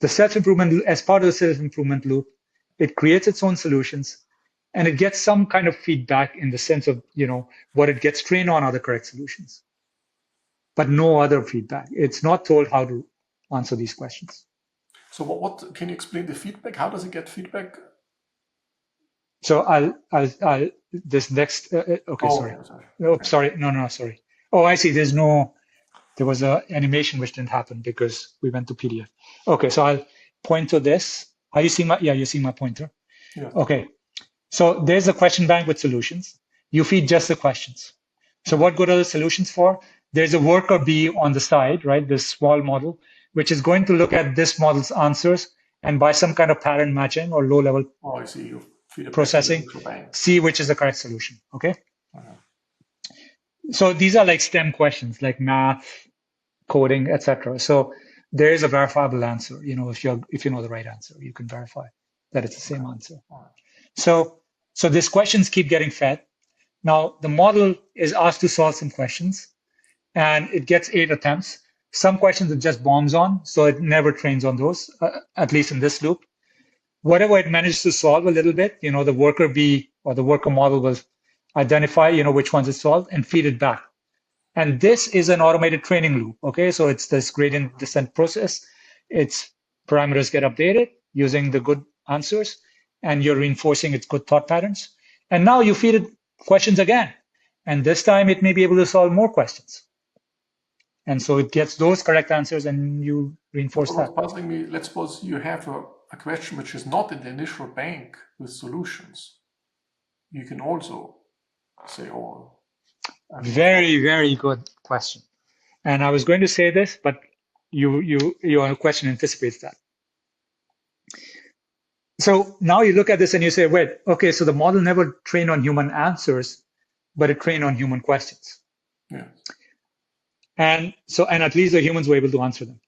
The self-improvement, as part of the self-improvement loop, it creates its own solutions and it gets some kind of feedback in the sense of, what it gets trained on are the correct solutions, but no other feedback. It's not told how to answer these questions. So what can you explain the feedback? How does it get feedback? So I'll this next, okay, oh, sorry. sorry. Oh, okay. Sorry, no, sorry. Oh, I see, there was an animation which didn't happen because we went to PDF. Okay, so I'll point to this. Are you seeing you see my pointer? Yeah. Okay, so there's a question bank with solutions. You feed just the questions. So what good are the solutions for? There's a worker bee on the side, right? This small model, which is going to look at this model's answers and by some kind of pattern matching or low level I see. You feed it processing, see which is the correct solution. Okay. So these are like STEM questions, like math, coding, etc. So there is a verifiable answer. If you know the right answer, you can verify that it's the same answer. So these questions keep getting fed. Now the model is asked to solve some questions, and it gets 8 attempts. Some questions it just bombs on, so it never trains on those, at least in this loop. Whatever it manages to solve a little bit, the worker bee or the worker model will identify, which ones it solved and feed it back. And this is an automated training loop. Okay, so it's this gradient descent process. Its parameters get updated using the good answers, and you're reinforcing its good thought patterns. And now you feed it questions again. And this time it may be able to solve more questions. And so it gets those correct answers and you reinforce that. What's puzzling me, let's suppose you have a question which is not in the initial bank with solutions. You can also say, oh. Very, very good question. And I was going to say this, but your question anticipates that. So now you look at this and you say, wait, okay, so the model never trained on human answers, but it trained on human questions. Yeah. And at least the humans were able to answer them.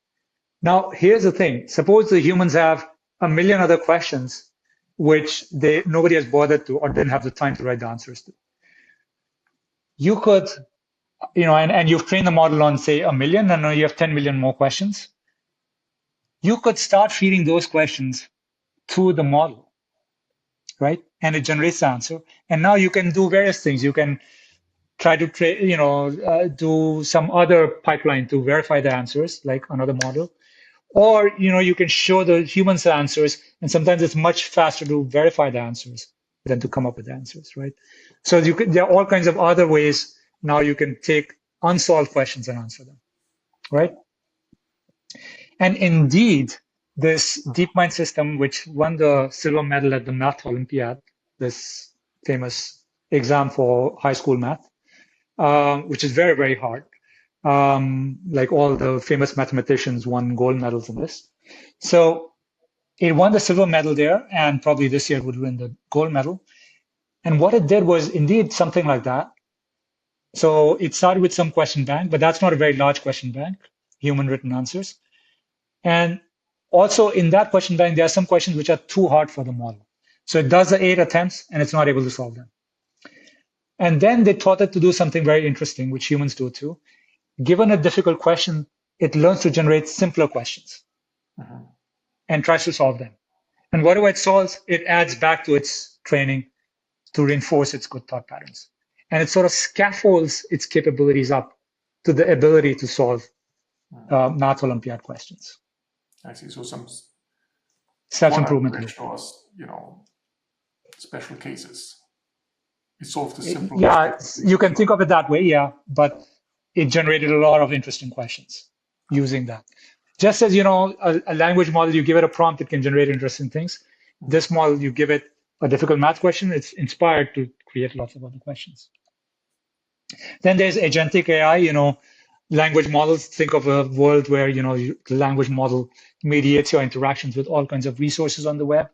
Now, here's the thing. Suppose the humans have a million other questions which nobody has bothered to or didn't have the time to write the answers to. You could, and you've trained the model on, say, 1 million, and now you have 10 million more questions. You could start feeding those questions to the model, right? And it generates the answer. And now you can do various things. You can try to do some other pipeline to verify the answers, like another model. Or, you can show the humans the answers, and sometimes it's much faster to verify the answers than to come up with the answers, right? So there are all kinds of other ways now you can take unsolved questions and answer them, right? And indeed, this DeepMind system, which won the silver medal at the Math Olympiad, this famous exam for high school math, which is very, very hard. Like all the famous mathematicians won gold medals in this. So it won the silver medal there, and probably this year it would win the gold medal. And what it did was indeed something like that. So it started with some question bank, but that's not a very large question bank, human written answers. And also in that question bank, there are some questions which are too hard for the model. So it does the 8 attempts and it's not able to solve them. And then they taught it to do something very interesting, which humans do too. Given a difficult question, it learns to generate simpler questions and tries to solve them. And whatever it solves, it adds back to its training to reinforce its good thought patterns. And it sort of scaffolds its capabilities up to the ability to solve Math Olympiad questions. I see. So some self-improvement was, special cases. It solved the simple. Yeah, you can think of it that way, yeah. But it generated a lot of interesting questions using that. Just as, a language model, you give it a prompt, it can generate interesting things. This model, you give it a difficult math question, it's inspired to create lots of other questions. Then there's agentic AI, language models. Think of a world where, the language model mediates your interactions with all kinds of resources on the web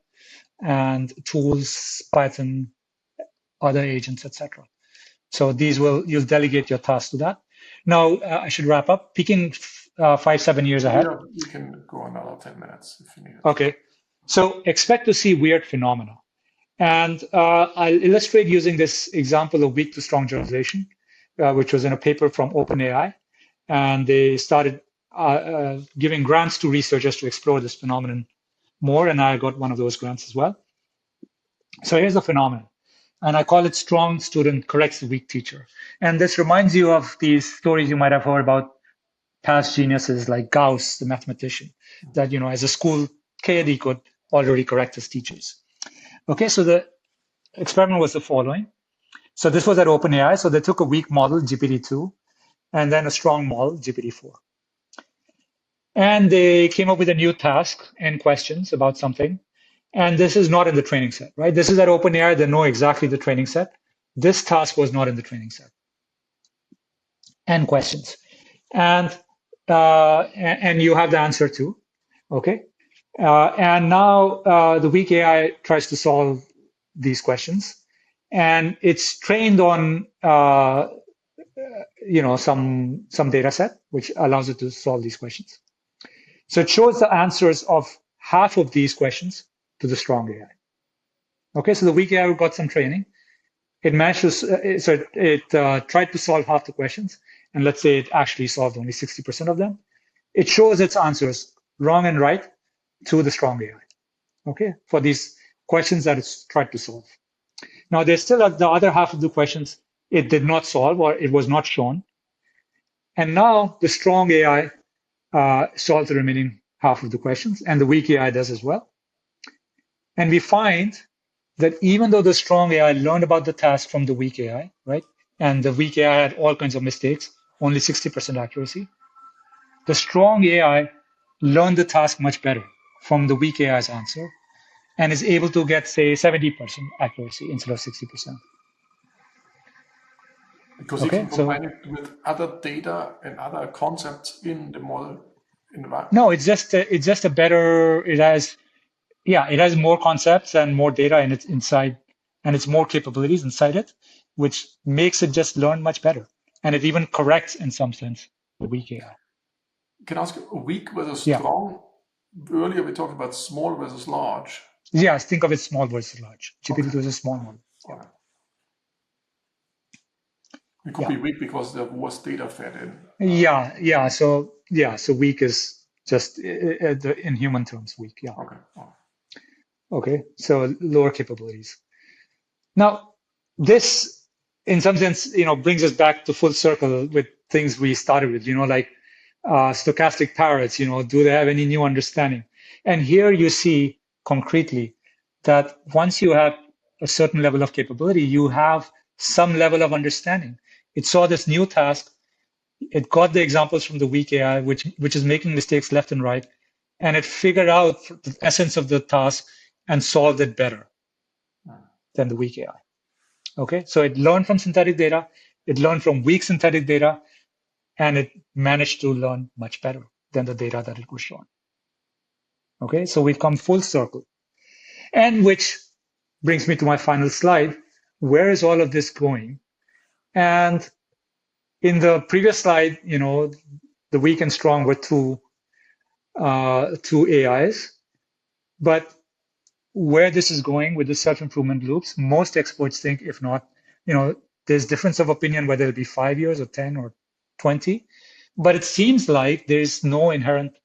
and tools, Python, other agents, etc. So you'll delegate your tasks to that. Now, I should wrap up. Peaking 5-7 years ahead. Yeah, you can go another 10 minutes if you need it. Okay. So expect to see weird phenomena. And I'll illustrate using this example of weak to strong generalization, which was in a paper from OpenAI. And they started giving grants to researchers to explore this phenomenon more. And I got one of those grants as well. So here's the phenomenon. And I call it strong student corrects the weak teacher. And this reminds you of these stories you might have heard about past geniuses like Gauss, the mathematician, that, as a school kid, he could already correct his teachers. Okay, so the experiment was the following. So this was at OpenAI. So they took a weak model, GPT-2, and then a strong model, GPT-4. And they came up with a new task and questions about something. And this is not in the training set, right? This is at OpenAI. They know exactly the training set. This task was not in the training set. And questions. And you have the answer too, okay? And now the weak AI tries to solve these questions. And it's trained on some data set, which allows it to solve these questions. So it shows the answers of half of these questions to the strong AI. Okay, so the weak AI got some training. It managed to, so it tried to solve half the questions, and let's say it actually solved only 60% of them. It shows its answers, wrong and right, to the strong AI, okay, for these questions that it's tried to solve. Now, there's still the other half of the questions it did not solve, or it was not shown. And now the strong AI solves the remaining half of the questions, and the weak AI does as well. And we find that even though the strong AI learned about the task from the weak AI, right, and the weak AI had all kinds of mistakes, only 60% accuracy, the strong AI learned the task much better from the weak AI's answer and is able to get, say, 70% accuracy instead of 60%. Because you can combine it with other data and other concepts in the model environment. No, it's just a better. It has more concepts and more data in its inside, and it's more capabilities inside it, which makes it just learn much better. And it even corrects, in some sense, the weak AI. Can I ask you, weak versus strong? Earlier we talked about small versus large. Yes, think of it small versus large. GPT was a small model. Okay. It could be weak because there was data fed in. So weak is just in human terms weak. Yeah. Okay. Okay. So lower capabilities. Now, this, in some sense, brings us back to full circle with things we started with. Like stochastic parrots. Do they have any new understanding? And here you see concretely that once you have a certain level of capability, you have some level of understanding. It saw this new task. It got the examples from the weak AI, which is making mistakes left and right, and it figured out the essence of the task and solved it better than the weak AI. Okay, so it learned from synthetic data, it learned from weak synthetic data, and it managed to learn much better than the data that it was shown. Okay, so we've come full circle, and which brings me to my final slide. Where is all of this going? And in the previous slide, the weak and strong were two AIs. But where this is going with the self-improvement loops, most experts think, if not, there's difference of opinion whether it'll be 5 years or 10 or 20. But it seems like there's no inherent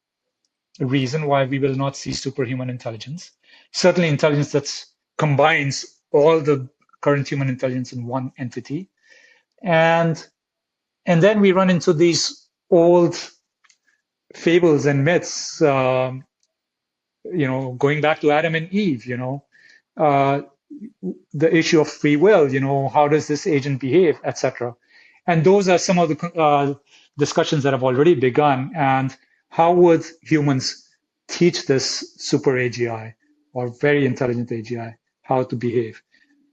reason why we will not see superhuman intelligence. Certainly intelligence that combines all the current human intelligence in one entity. And then we run into these old fables and myths, going back to Adam and Eve, the issue of free will, how does this agent behave, etc. And those are some of the discussions that have already begun. And how would humans teach this super AGI or very intelligent AGI how to behave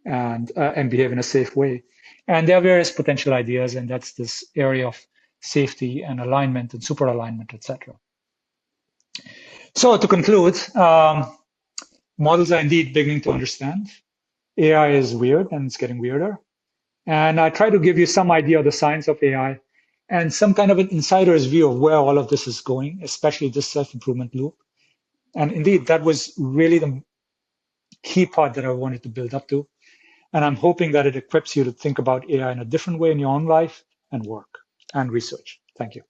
and behave in a safe way? And there are various potential ideas, and that's this area of safety and alignment and super alignment, etc. So to conclude, models are indeed beginning to understand. AI is weird, and it's getting weirder. And I try to give you some idea of the science of AI and some kind of an insider's view of where all of this is going, especially this self-improvement loop. And indeed, that was really the key part that I wanted to build up to. And I'm hoping that it equips you to think about AI in a different way in your own life and work and research. Thank you.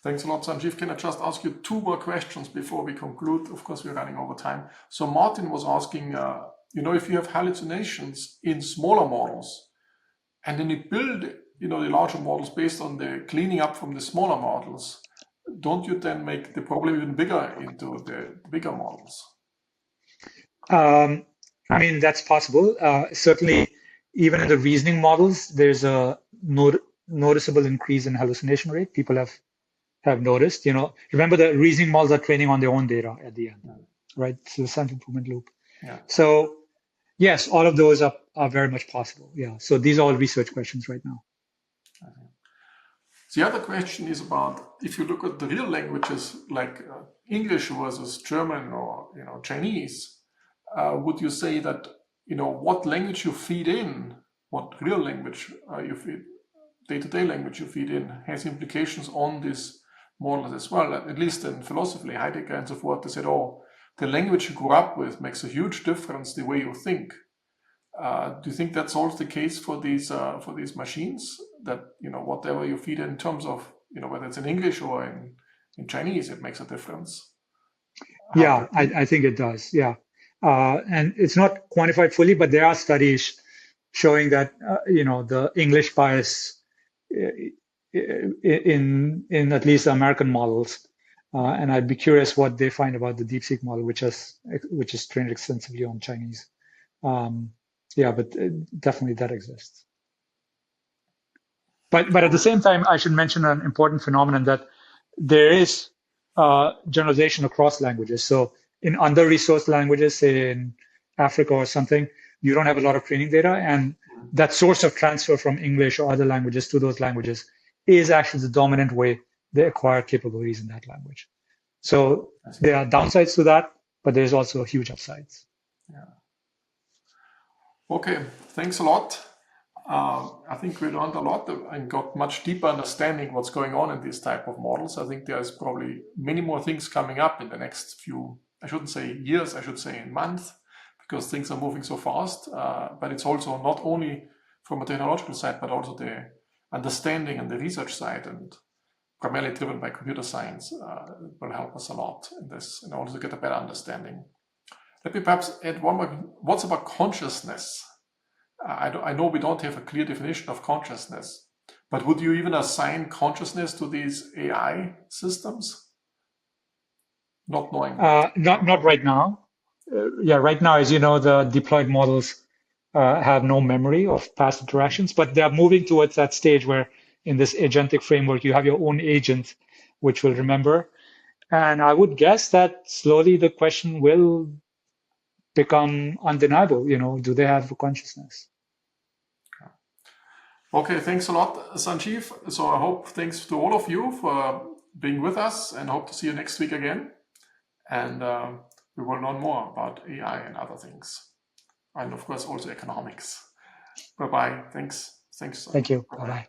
Thanks a lot, Sanjeev. Can I just ask you 2 more questions before we conclude? Of course, we're running over time. So Martin was asking, if you have hallucinations in smaller models, and then you build, the larger models based on the cleaning up from the smaller models, don't you then make the problem even bigger into the bigger models? That's possible. Certainly, even in the reasoning models, there's a noticeable increase in hallucination rate. People have noticed. Remember the reasoning models are training on their own data at the end, right? So the self-improvement loop. Yeah. So yes, all of those are very much possible. Yeah. So these are all research questions right now. The other question is about, if you look at the real languages like English versus German or Chinese, would you say that what language you feed in, what real language you feed, day-to-day language you feed in has implications on these models as well. At least in philosophy, Heidegger and so forth, they said, oh, the language you grew up with makes a huge difference the way you think. Do you think that's also the case for these machines? That whatever you feed in terms of whether it's in English or in Chinese, it makes a difference. Yeah, I think it does. Yeah, and it's not quantified fully, but there are studies showing that the English bias in at least the American models, and I'd be curious what they find about the DeepSeek model, which is trained extensively on Chinese. Yeah, but definitely that exists. But at the same time, I should mention an important phenomenon that there is generalization across languages. So in under-resourced languages, say in Africa or something, you don't have a lot of training data, and that source of transfer from English or other languages to those languages is actually the dominant way they acquire capabilities in that language. So there are downsides to that, but there's also huge upsides. Yeah. Okay, thanks a lot. I think we learned a lot and got much deeper understanding what's going on in these type of models. I think there's probably many more things coming up in the next few, I shouldn't say years, I should say in months, because things are moving so fast. But it's also not only from a technological side, but also the understanding and the research side, and primarily driven by computer science, will help us a lot in this in order to get a better understanding. Let me perhaps add one more. What's about consciousness? I know we don't have a clear definition of consciousness, but would you even assign consciousness to these AI systems? Not knowing. Not right now. Yeah, right now, as you know, the deployed models have no memory of past interactions, but they're moving towards that stage where in this agentic framework, you have your own agent, which will remember. And I would guess that slowly the question will become undeniable. Do they have a consciousness? Okay, thanks a lot, Sanjeev. So I hope thanks to all of you for being with us, and hope to see you next week again. And we will learn more about AI and other things. And of course, also economics. Bye-bye. Thanks. Thank you. Bye-bye.